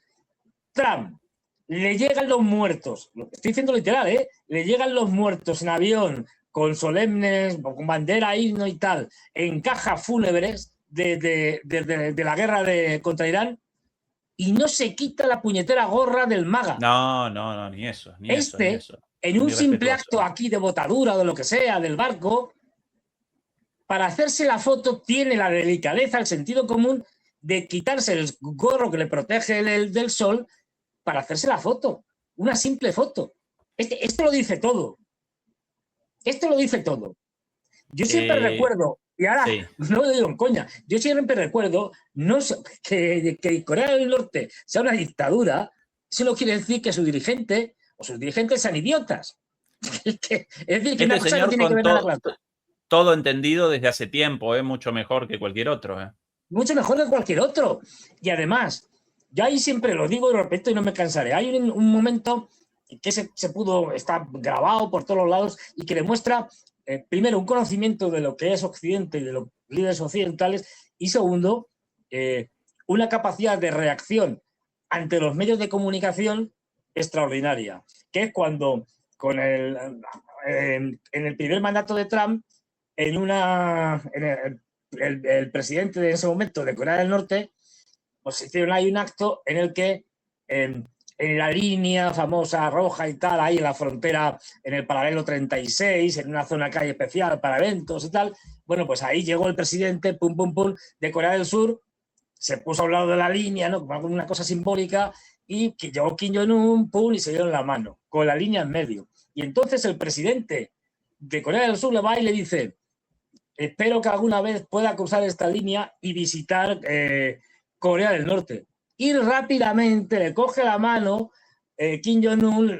Trump, le llegan los muertos, lo estoy diciendo literal, le llegan los muertos en avión, con solemnes, con bandera, himno y tal, en cajas fúnebres de la guerra contra Irán, y no se quita la puñetera gorra del MAGA. No, ni eso. En un simple acto aquí de botadura o de lo que sea, del barco, para hacerse la foto tiene la delicadeza, el sentido común de quitarse el gorro que le protege del sol para hacerse la foto. una simple foto. Esto lo dice todo. Esto lo dice todo. Yo siempre recuerdo, y ahora no lo digo en coña, yo siempre recuerdo que Corea del Norte sea una dictadura, eso no quiere decir que su dirigente o sus dirigentes sean idiotas. Es decir, que una cosa no tiene que ver nada con la otra. Todo entendido desde hace tiempo, mucho mejor que cualquier otro. Mucho mejor que cualquier otro. Y además, yo ahí siempre lo digo y lo repito y no me cansaré. Hay un momento que está grabado por todos los lados y que demuestra, primero, un conocimiento de lo que es Occidente y de los líderes occidentales, y segundo, una capacidad de reacción ante los medios de comunicación extraordinaria, que es cuando en el primer mandato de Trump, el presidente de ese momento de Corea del Norte, pues hicieron ahí un acto en el que en la línea famosa roja y tal, ahí en la frontera, en el paralelo 36, en una zona calle especial para eventos y tal, bueno, pues ahí llegó el presidente, pum, pum, pum, de Corea del Sur, se puso a un lado de la línea, ¿no?, como una cosa simbólica, y llegó Kim Jong-un, pum, y se dieron la mano, con la línea en medio. Y entonces el presidente de Corea del Sur le va y le dice: espero que alguna vez pueda cruzar esta línea y visitar Corea del Norte. Y rápidamente le coge la mano Kim Jong-un,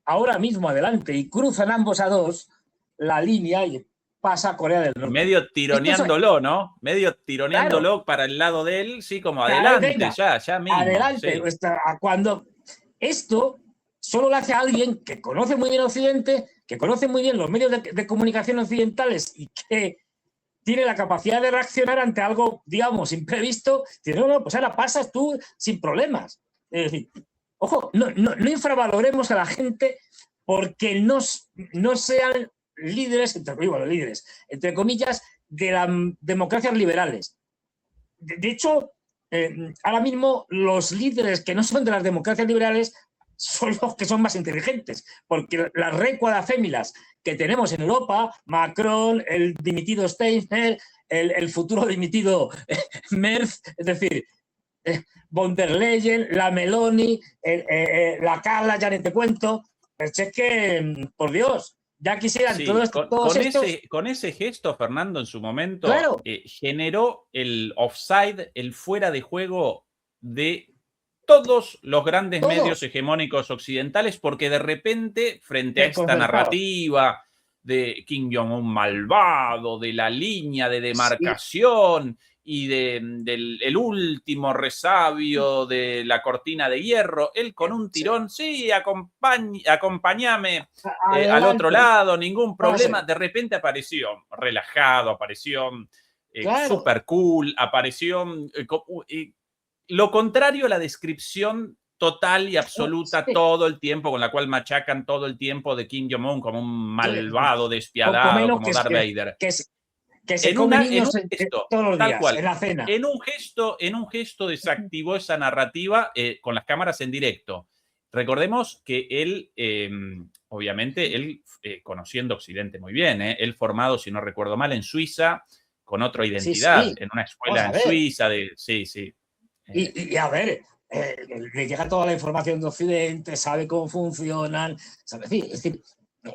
ahora mismo adelante, y cruzan ambos a dos la línea y pasa a Corea del Norte. Medio tironeándolo, ¿no? Medio tironeándolo, claro, para el lado de él, sí, como adelante, venga, ya mismo. Adelante, sí. Cuando esto solo lo hace alguien que conoce muy bien Occidente, que conoce muy bien los medios de comunicación occidentales y que tiene la capacidad de reaccionar ante algo, digamos, imprevisto. Dice, no, pues ahora pasas tú sin problemas. Es decir, ojo, no infravaloremos a la gente porque no sean líderes, entre comillas, de las democracias liberales. De hecho, ahora mismo los líderes que no son de las democracias liberales son los que son más inteligentes, porque las recuadafémilas que tenemos en Europa, Macron, el dimitido Steiner, el futuro dimitido Merz, es decir, von der Leyen, la Meloni, la Carla, ya ni te cuento, es que, por Dios, ya quisieran sí, todos estos... con ese gesto, Fernando, en su momento, claro, generó el offside, el fuera de juego de todos los grandes medios hegemónicos occidentales, porque de repente, frente a esta narrativa de Kim Jong-un malvado, de la línea de demarcación y del último resabio de la cortina de hierro, él con un tirón, sí, acompáñame al otro lado, ningún problema, de repente apareció relajado, apareció super cool, apareció... lo contrario a la descripción total y absoluta todo el tiempo, con la cual machacan todo el tiempo de Kim Jong-un como un malvado, despiadado, como Darth Vader. Que se come niños todos los días, tal cual, en la cena. En un gesto desactivó esa narrativa con las cámaras en directo. Recordemos que él, obviamente, conociendo Occidente muy bien, él formado, si no recuerdo mal, en Suiza, con otra identidad, en una escuela en Suiza. Y a ver, le llega toda la información de Occidente, sabe cómo funcionan, sabe, es decir,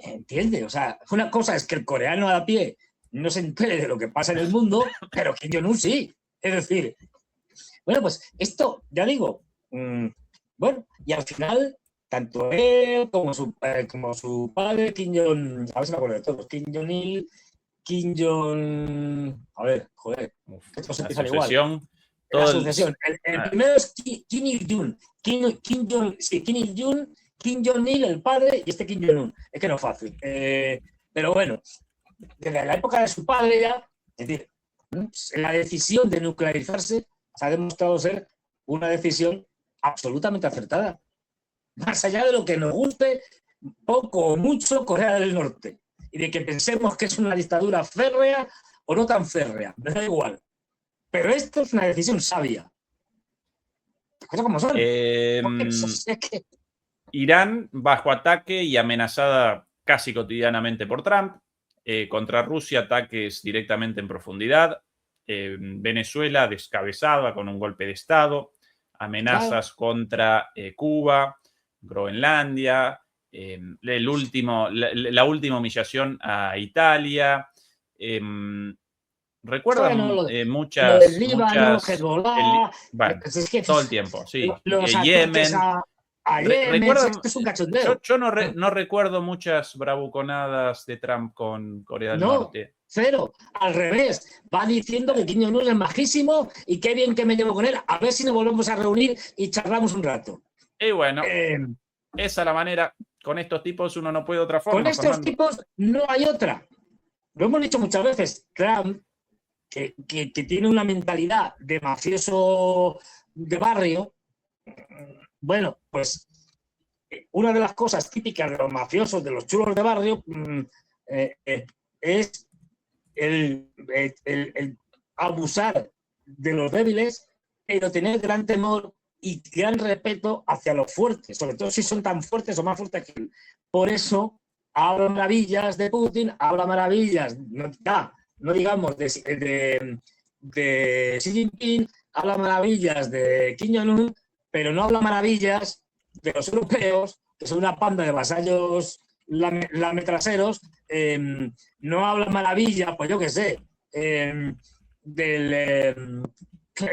entiende, o sea, una cosa es que el coreano a pie no se entere de lo que pasa en el mundo, pero Kim Jong-un sí, es decir, bueno, pues esto, ya digo, bueno, y al final, tanto él como su padre, Kim Jong, a ver si me acuerdo de todos, Kim Jong-il, Kim Jong, a ver, joder, estos empiezan igual. La sucesión. El primero es Kim Il-jung. Kim Il-jung, Kim Jong-il, el padre, y este Kim Jong-un. Es que no es fácil. Pero bueno, desde la época de su padre ya, es decir, la decisión de nuclearizarse se ha demostrado ser una decisión absolutamente acertada. Más allá de lo que nos guste poco o mucho Corea del Norte y de que pensemos que es una dictadura férrea o no tan férrea, me da igual. Pero esto es una decisión sabia. Las cosas como son. Irán bajo ataque y amenazada casi cotidianamente por Trump. Contra Rusia, ataques directamente en profundidad. Venezuela descabezada con un golpe de Estado. Amenazas contra Cuba. Groenlandia, la última humillación a Italia. Recuerdan muchas... Lo del Líbano, Hezbollah... todo el tiempo, sí. Yemen... ¿Recuerdan? Esto es un cachondeo. Yo no recuerdo muchas bravuconadas de Trump con Corea del Norte. Cero, al revés. Va diciendo que Kim Jong-un es majísimo y qué bien que me llevo con él. A ver si nos volvemos a reunir y charlamos un rato. Y bueno, esa es la manera. Con estos tipos uno no puede de otra forma. Con estos tipos no hay otra. Lo hemos dicho muchas veces. Trump, que tiene una mentalidad de mafioso de barrio. Bueno, pues una de las cosas típicas de los mafiosos, de los chulos de barrio, es el abusar de los débiles, pero tener gran temor y gran respeto hacia los fuertes, sobre todo si son tan fuertes o más fuertes que él. Por eso habla maravillas de Putin, habla maravillas, no digamos de Xi Jinping, habla maravillas de Kim Jong-un, pero no habla maravillas de los europeos, que son una panda de vasallos lametraseros, no habla maravillas, pues yo qué sé,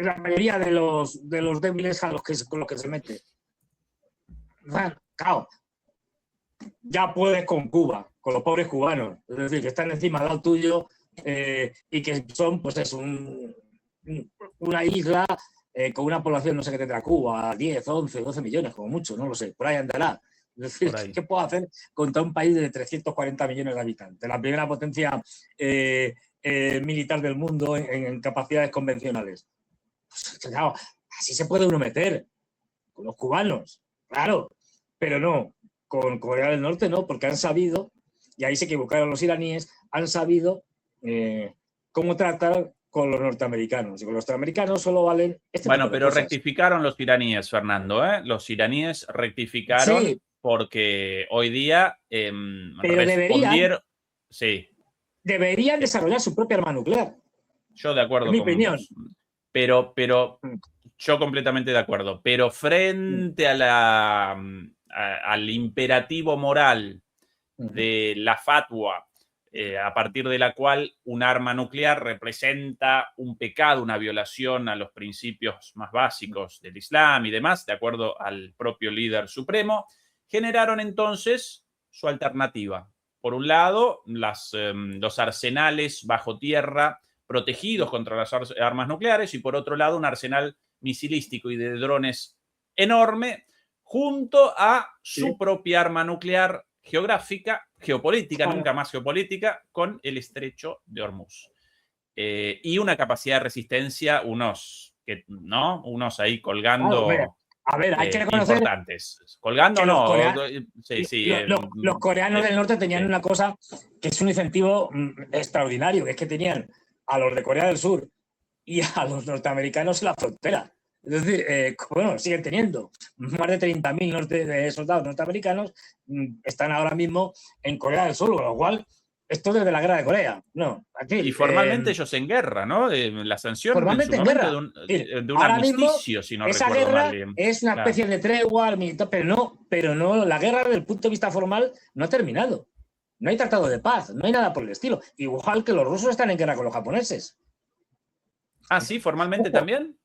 la mayoría de los débiles con los que se mete. Bueno, claro, ya puedes con Cuba, con los pobres cubanos, es decir, que están encima del tuyo y que son, pues es una isla con una población, no sé qué tendrá Cuba, 10, 11, 12 millones, como mucho, no lo sé, por ahí andará. Es decir, ¿qué puedo hacer contra un país de 340 millones de habitantes? La primera potencia militar del mundo en capacidades convencionales. Pues, claro, así se puede uno meter con los cubanos, claro, pero no, con Corea del Norte no, porque han sabido, y ahí se equivocaron los iraníes, han sabido cómo tratar con los norteamericanos. Y con los norteamericanos solo valen... Bueno, pero rectificaron los iraníes, Fernando, ¿eh? Los iraníes rectificaron, sí, porque hoy día respondieron... Deberían desarrollar su propia arma nuclear. Yo de acuerdo con mi opinión. Pero yo completamente de acuerdo. Pero frente a al imperativo moral de la fatwa, a partir de la cual un arma nuclear representa un pecado, una violación a los principios más básicos del Islam y demás, de acuerdo al propio líder supremo, generaron entonces su alternativa. Por un lado, los arsenales bajo tierra protegidos contra las armas nucleares y por otro lado, un arsenal misilístico y de drones enorme junto a su propia arma nuclear geopolítica, nunca más geopolítica, con el estrecho de Hormuz. Y una capacidad de resistencia, unos ahí colgando... A ver, hay que reconocer importantes. Colgando no. Los coreanos del norte tenían una cosa que es un incentivo extraordinario, que es que tenían a los de Corea del Sur y a los norteamericanos en la frontera. Es decir, siguen teniendo más de 30.000 soldados norteamericanos, están ahora mismo en Corea del Sur, con lo cual esto desde la guerra de Corea. No, aquí, y formalmente ellos en guerra, ¿no? Las sanciones formalmente en guerra. De un armisticio, si no recuerdo mal. Es una especie de tregua militar, pero no, la guerra desde el punto de vista formal no ha terminado. No hay tratado de paz, no hay nada por el estilo. Igual que los rusos están en guerra con los japoneses. Ah, sí, formalmente también.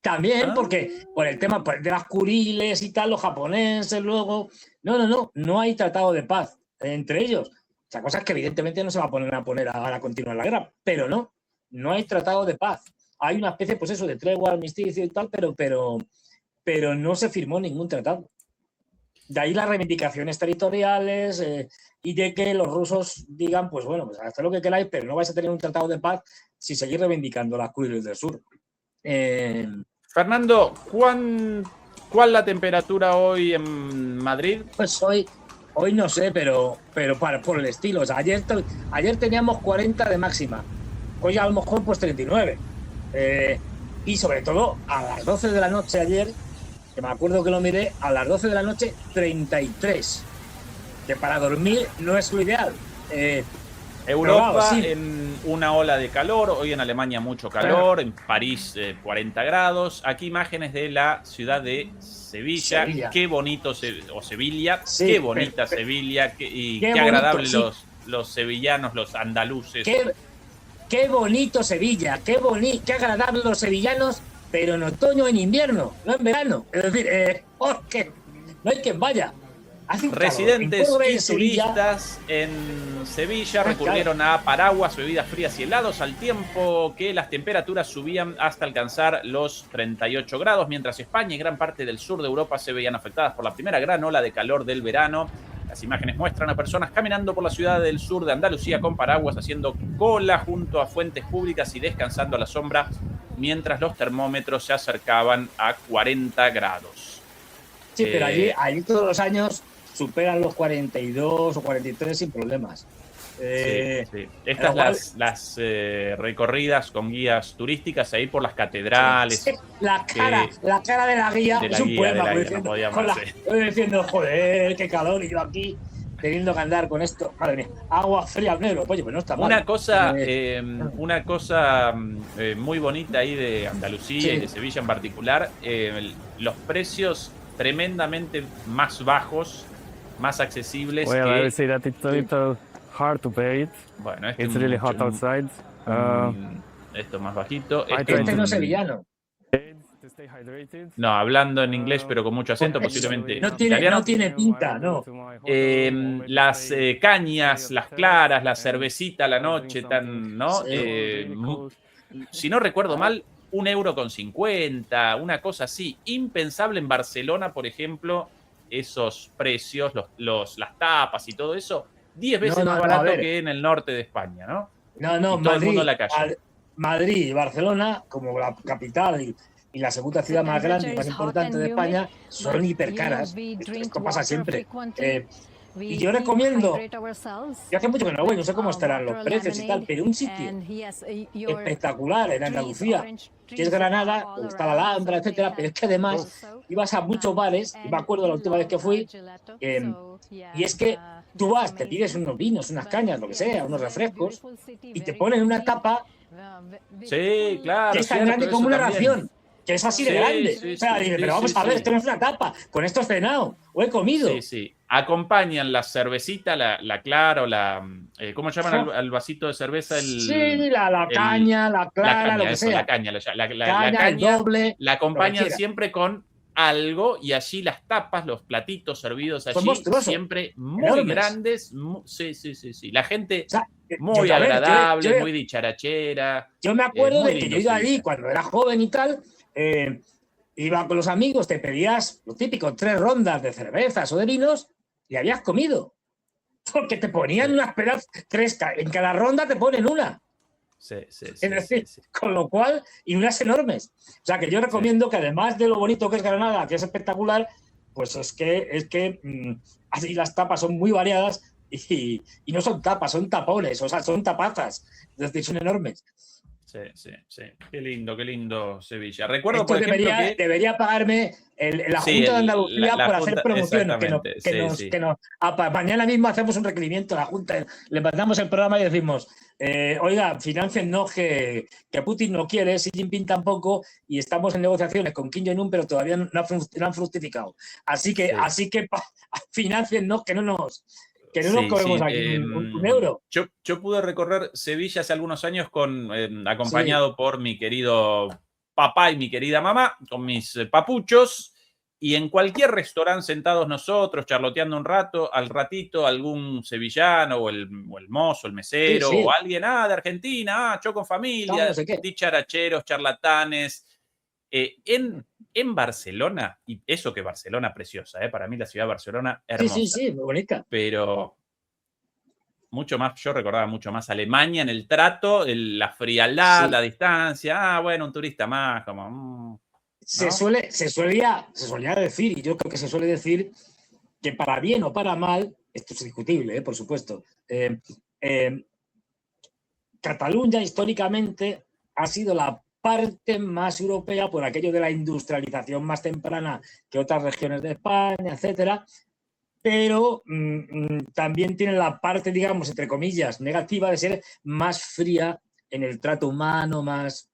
También, porque por el tema de las Kuriles y tal, los japoneses luego... No hay tratado de paz entre ellos. O sea, cosas que evidentemente no se va a poner a continuar la guerra, pero no hay tratado de paz. Hay una especie, pues eso, de tregua, armisticio y tal, pero no se firmó ningún tratado. De ahí las reivindicaciones territoriales y de que los rusos digan, pues bueno, pues hasta lo que queráis, pero no vais a tener un tratado de paz si seguís reivindicando las Kuriles del sur. Fernando, ¿cuál la temperatura hoy en Madrid? Pues hoy no sé, pero por el estilo. O sea, ayer teníamos 40 de máxima. Hoy a lo mejor pues 39. Y sobre todo a las 12 de la noche ayer, que me acuerdo que lo miré, a las 12 de la noche 33. Que para dormir no es lo ideal. Europa, claro, sí, una ola de calor. Hoy en Alemania mucho calor, en París 40 grados. Aquí imágenes de la ciudad de Sevilla. Qué bonito, o Sevilla, sí, qué bonita Sevilla, y qué agradable sí. los sevillanos, los andaluces. Qué bonito Sevilla, qué agradable los sevillanos, pero en otoño o en invierno, no en verano. Es decir, porque no hay quien vaya. Residentes y turistas en Sevilla recurrieron a paraguas, bebidas frías y helados al tiempo que las temperaturas subían hasta alcanzar los 38 grados, mientras España y gran parte del sur de Europa se veían afectadas por la primera gran ola de calor del verano. Las imágenes muestran a personas caminando por la ciudad del sur de Andalucía con paraguas, haciendo cola junto a fuentes públicas y descansando a la sombra, mientras los termómetros se acercaban a 40 grados. Sí, pero allí todos los años superan los 42 o 43 sin problemas. Sí. Estas las recorridas con guías turísticas ahí por las catedrales. Sí, la cara de la guía es un poema. Diciendo, joder, qué calor, y yo aquí teniendo que andar con esto. Madre mía, agua fría al negro. Oye, pues no está mal. Una cosa muy bonita ahí de Andalucía y de Sevilla en particular, los precios tremendamente más bajos, más accesibles. Well, I would say that it's a little hard to pay it. Bueno, it's really hot outside. Esto más bajito. Este no es sevillano. No, hablando en inglés, pero con mucho acento, posiblemente. No tiene pinta, no. Las cañas, las claras, la cervecita a la noche, ¿no? Si no recuerdo mal, €1,50, una cosa así. Impensable en Barcelona, por ejemplo, esos precios, las tapas y todo eso, 10 veces más barato que en el norte de España, ¿no? No, todo el mundo en la calle. Madrid y Barcelona, como la capital y la segunda ciudad más grande y más importante de España, son hipercaras. Esto pasa siempre. Y yo recomiendo, yo hace mucho que no voy, no sé cómo estarán los precios y tal, pero un sitio espectacular en Andalucía, que es Granada, donde está la Alhambra, etcétera, pero es que además ibas a muchos bares, y me acuerdo la última vez que fui, y es que tú vas, te pides unos vinos, unas cañas, lo que sea, unos refrescos, y te ponen una tapa sí, claro, que es tan grande como una ración. Que es así de grande. Pero vamos a ver, esto no es una tapa. Con esto he cenado o he comido. Sí. Acompañan la cervecita, la clara o la... ¿Cómo llaman al vasito de cerveza? La caña, la clara, lo que sea. La caña, el doble. La acompañan siempre con algo, y allí las tapas, los platitos servidos allí, siempre muy enormes, grandes. Sí. La gente muy agradable, muy dicharachera. Yo me acuerdo de que yo iba allí cuando era joven y tal... iba con los amigos, te pedías lo típico, 3 rondas de cervezas o de vinos y habías comido. Porque te ponían unas pedazos, 3, en cada ronda te ponen una. Es decir, con lo cual, y unas enormes. O sea, que yo recomiendo que además de lo bonito que es Granada, que es espectacular, pues es que así las tapas son muy variadas y no son tapas, son tapones, o sea, son tapazas. Es decir, son enormes. Sí. Qué lindo Sevilla. Recuerdo, por ejemplo, debería pagarme la Junta de Andalucía por hacer promoción. Mañana mismo hacemos un requerimiento a la Junta, le mandamos el programa y decimos, oiga, financiennos que Putin no quiere, Xi Jinping tampoco, y estamos en negociaciones con Kim Jong-un, pero todavía no han fructificado. Así que financiennos, que no nos cogemos aquí un euro. Yo pude recorrer Sevilla hace algunos años acompañado por mi querido papá y mi querida mamá, con mis papuchos, y en cualquier restaurante sentados nosotros, charloteando un rato, al ratito algún sevillano o el mozo, el mesero, o alguien de Argentina, yo con familia, dicharacheros, charlatanes. En Barcelona, y eso que Barcelona preciosa, para mí la ciudad de Barcelona hermosa. Sí, muy bonita. Pero mucho más, yo recordaba mucho más Alemania en el trato, la frialdad, la distancia, un turista más, como... ¿no? Se solía decir, y yo creo que se suele decir, que para bien o para mal, esto es discutible, por supuesto, Cataluña históricamente ha sido la parte más europea por aquello de la industrialización más temprana que otras regiones de España, etcétera, pero también tiene la parte, digamos, entre comillas, negativa de ser más fría en el trato humano, más...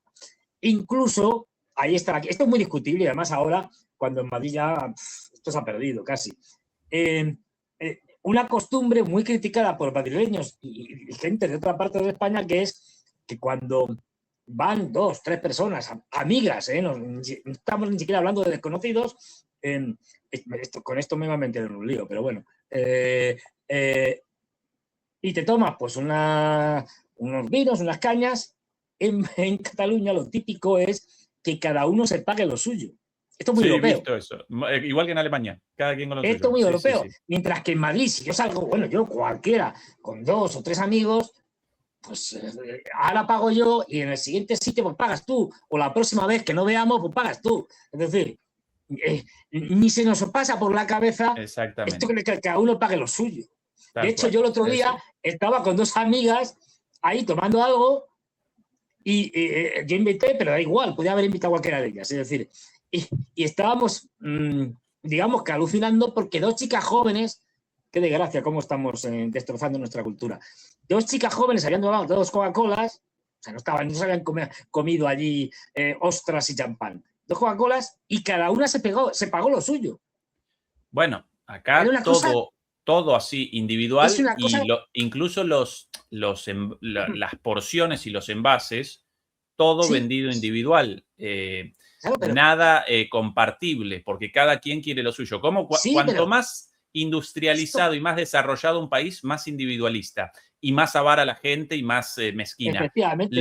Incluso, ahí está, esto es muy discutible, y además ahora, cuando en Madrid ya esto se ha perdido casi. Una costumbre muy criticada por madrileños y gente de otra parte de España, que es que cuando van 2, 3 personas, amigas, no estamos ni siquiera hablando de desconocidos, con esto me va a meter en un lío, pero bueno, y te tomas pues unos vinos, unas cañas. En Cataluña lo típico es que cada uno se pague lo suyo. Esto es muy europeo. He visto eso. Igual que en Alemania, cada quien con lo suyo. Esto es muy europeo. Mientras que en Madrid, si yo salgo, bueno, yo cualquiera, con 2 o 3 amigos, pues ahora pago yo y en el siguiente sitio pues pagas tú, o la próxima vez que no veamos pues pagas tú. Es decir, ni se nos pasa por la cabeza esto que cada uno pague lo suyo. De hecho, yo el otro día estaba con 2 amigas ahí tomando algo y yo invité, pero da igual, podía haber invitado a cualquiera de ellas. Es decir, y estábamos, digamos que alucinando porque 2 chicas jóvenes, qué desgracia cómo estamos destrozando nuestra cultura. 2 chicas jóvenes habían tomado 2 Coca-Colas, o sea, no se habían comido allí ostras y champán. 2 Coca-Colas y cada una se pagó lo suyo. Bueno, acá todo así individual y incluso las porciones y los envases, todo vendido individual. Claro, pero... Nada compartible, porque cada quien quiere lo suyo. Cuanto más industrializado y más desarrollado un país, más individualista y más avara la gente y más mezquina. Efectivamente,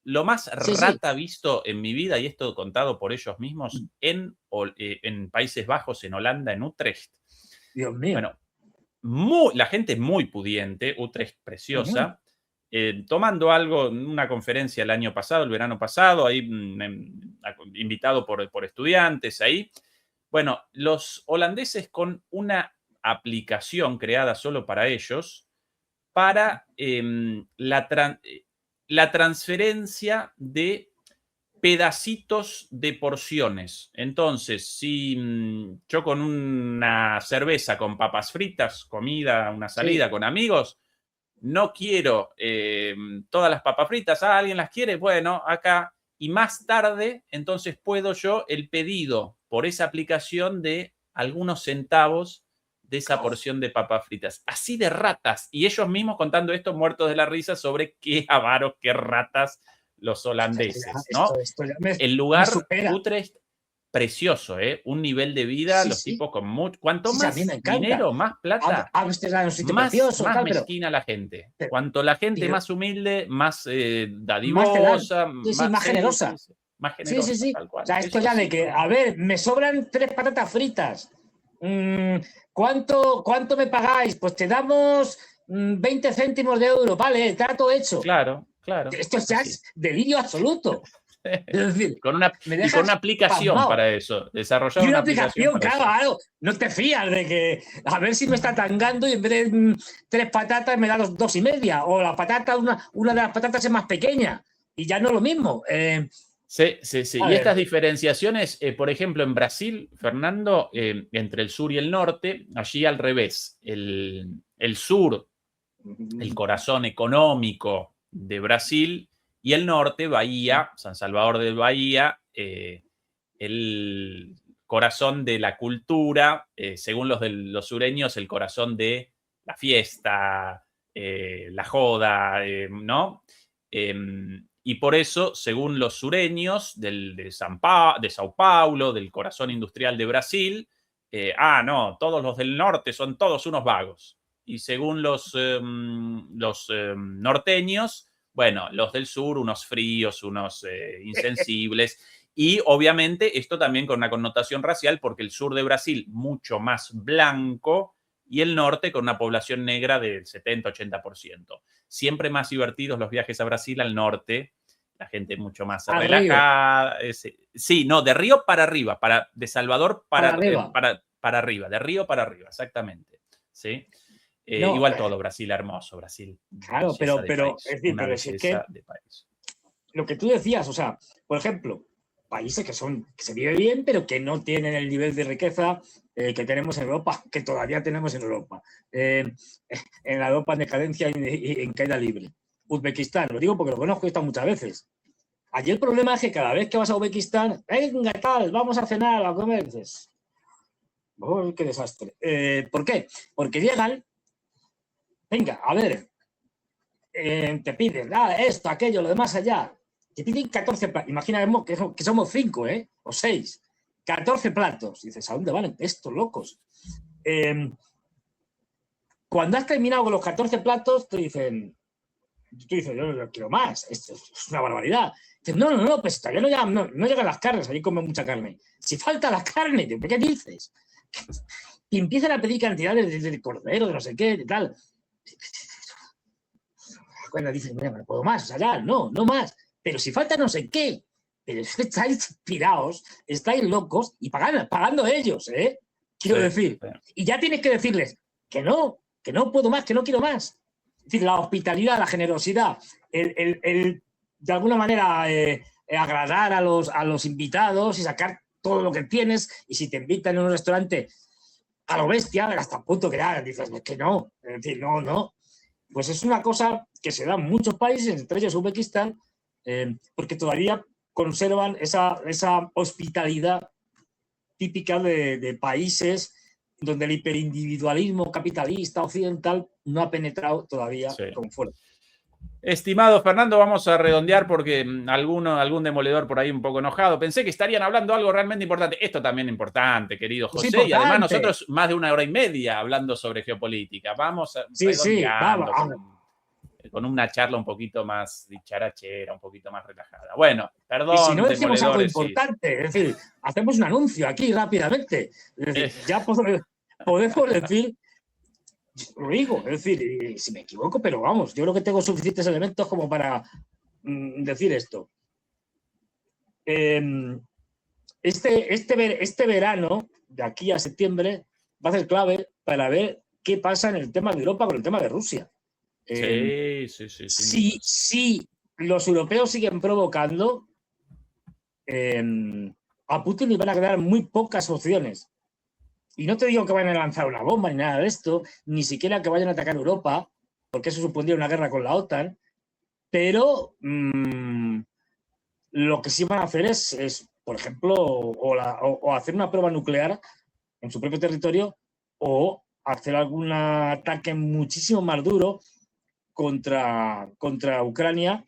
lo más rata visto en mi vida, y esto contado por ellos mismos, en Países Bajos, en Holanda, en Utrecht. Dios mío. Bueno, la gente es muy pudiente, Utrecht preciosa. Tomando algo en una conferencia el año pasado, el verano pasado, ahí invitado por estudiantes ahí. Bueno, los holandeses con una aplicación creada solo para ellos para la transferencia de pedacitos de porciones. Entonces, si yo con una cerveza con papas fritas, comida, una salida con amigos, no quiero todas las papas fritas, ¿alguien las quiere? Bueno, acá. Y más tarde, entonces puedo yo el pedido por esa aplicación de algunos centavos de esa porción de papas fritas. Así de ratas. Y ellos mismos contando esto muertos de la risa sobre qué avaros, qué ratas los holandeses, ¿no? El lugar, Utrecht, precioso, ¿eh? Un nivel de vida, los tipos con mucho... Cuanto más dinero, más plata, más mezquina la gente. Cuanto la gente más humilde, más dadivosa, más generosa. Más generosa, sí. Tal cual. O sea, esto ya de que, a ver, me sobran 3 patatas fritas. ¿Cuánto me pagáis? Pues te damos 20 céntimos de euro. Vale, trato hecho. Claro. Esto ya es delirio absoluto. Es decir, con una aplicación pasmado para eso, desarrollar una aplicación, claro, no te fías de que a ver si me está tangando y en vez de 3 patatas me da 2,5, o la patata, una de las patatas es más pequeña y ya no es lo mismo. Sí. Y estas diferenciaciones, por ejemplo, en Brasil, Fernando, entre el sur y el norte, allí al revés, el sur, el corazón económico de Brasil, y el norte, Bahía, San Salvador de Bahía, el corazón de la cultura, según los sureños, el corazón de la fiesta, la joda, ¿no? Y por eso, según los sureños de Sao Paulo, del corazón industrial de Brasil, no, todos los del norte son todos unos vagos. Y según los norteños, bueno, los del sur, unos fríos, unos insensibles. Y obviamente esto también con una connotación racial, porque el sur de Brasil mucho más blanco y el norte con una población negra del 70-80%. Siempre más divertidos los viajes a Brasil al norte, la gente mucho más relajada. Sí, no, de Río para arriba, de Salvador para arriba, de Río para arriba, exactamente. ¿Sí? Igual todo, Brasil hermoso, Brasil. Claro, pero es decir, que lo que tú decías, o sea, por ejemplo, países que se vive bien, pero que no tienen el nivel de riqueza que tenemos en Europa, que todavía tenemos en Europa, en la Europa en decadencia y en caída libre. Uzbekistán, lo digo porque lo conozco y he estado muchas veces. Allí el problema es que cada vez que vas a Uzbekistán, venga, tal, vamos a cenar, a comer, dices, oh, qué desastre. ¿Por qué? Porque llegan, venga, a ver, te piden, esto, aquello, lo demás allá. Te piden 14 platos. Imaginemos que somos 5, o 6. 14 platos. Y dices, ¿a dónde van estos locos? Cuando has terminado con los 14 platos, te dicen, yo no quiero más, esto es una barbaridad. Dices, no, pues todavía no llegan las carnes, allí comen mucha carne. Si falta la carne, ¿qué dices? Y empiezan a pedir cantidades de cordero, de no sé qué, de tal. Cuando dicen, mira, no puedo más, o sea, ya, no más. Pero si falta no sé qué. Pero estáis tirados, estáis locos y pagando ellos, quiero decir. Y ya tienes que decirles que no puedo más, que no quiero más. Es decir, la hospitalidad, la generosidad, el de alguna manera agradar a los invitados y sacar todo lo que tienes. Y si te invitan en un restaurante a lo bestia, hasta el punto que ya dices que no. Es decir, no. Pues es una cosa que se da en muchos países, entre ellos Uzbekistán, porque todavía conservan esa hospitalidad típica de países donde el hiperindividualismo capitalista occidental no ha penetrado todavía con fuerza. Estimado Fernando, vamos a redondear porque algún demoledor por ahí un poco enojado. Pensé que estarían hablando algo realmente importante. Esto también es importante, querido José. Importante. Y además nosotros más de 1 hora y media hablando sobre geopolítica. Vamos redondeando con una charla un poquito más dicharachera, un poquito más relajada. Bueno, perdón. Y si no decimos algo importante, es decir, hacemos un anuncio aquí rápidamente. Es decir, ya podemos decir... Lo digo, es decir, si me equivoco, pero vamos, yo creo que tengo suficientes elementos como para decir esto. Este verano, de aquí a septiembre, va a ser clave para ver qué pasa en el tema de Europa con el tema de Rusia. Si los europeos siguen provocando, a Putin le van a quedar muy pocas opciones. Y no te digo que vayan a lanzar una bomba ni nada de esto, ni siquiera que vayan a atacar Europa, porque eso supondría una guerra con la OTAN, pero lo que sí van a hacer es por ejemplo, o hacer una prueba nuclear en su propio territorio o hacer algún ataque muchísimo más duro contra Ucrania,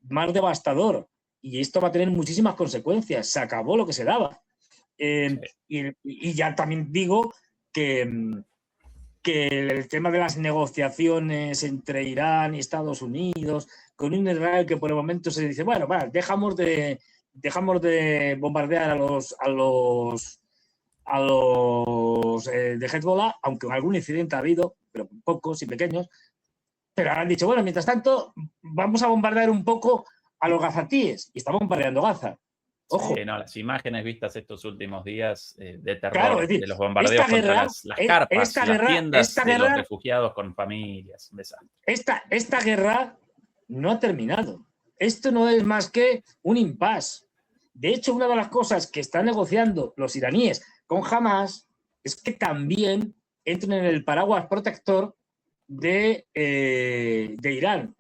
más devastador. Y esto va a tener muchísimas consecuencias. Se acabó lo que se daba. Y ya también digo que el tema de las negociaciones entre Irán y Estados Unidos, con un Israel que por el momento se dice, bueno, dejamos de bombardear a los de Hezbollah, aunque algún incidente ha habido, pero pocos y pequeños, pero han dicho, bueno, mientras tanto vamos a bombardear un poco a los gazatíes, y están bombardeando Gaza. Ojo. Sí, no, las imágenes vistas estos últimos días de terror, claro, es decir, de los bombardeos contra las carpas, las tiendas de los refugiados con familias. Un desastre. Esta guerra no ha terminado. Esto no es más que un impasse. De hecho, una de las cosas que están negociando los iraníes con Hamas es que también entren en el paraguas protector de Irán,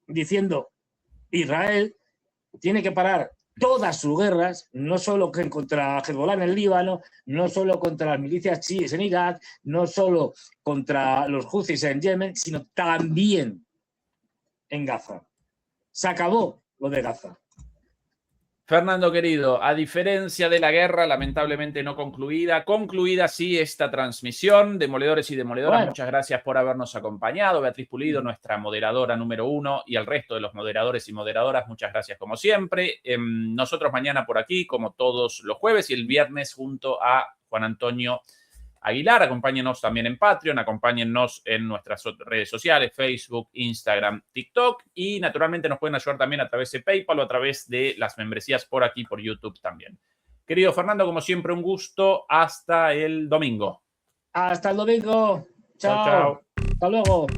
diciendo Israel tiene que parar todas sus guerras, no solo contra Hezbollah en el Líbano, no solo contra las milicias chiíes en Irak, no solo contra los Houthis en Yemen, sino también en Gaza. Se acabó lo de Gaza. Fernando, querido, a diferencia de la guerra, lamentablemente no concluida sí esta transmisión. Demoledores y demoledoras, muchas gracias por habernos acompañado. Beatriz Pulido, nuestra moderadora número 1, y al resto de los moderadores y moderadoras, muchas gracias como siempre. Nosotros mañana por aquí, como todos los jueves, y el viernes junto a Juan Antonio Aguilar. Acompáñenos también en Patreon, acompáñennos en nuestras redes sociales, Facebook, Instagram, TikTok, y naturalmente nos pueden ayudar también a través de PayPal o a través de las membresías por aquí, por YouTube también. Querido Fernando, como siempre, un gusto. Hasta el domingo. Hasta el domingo. Chao. Hasta luego.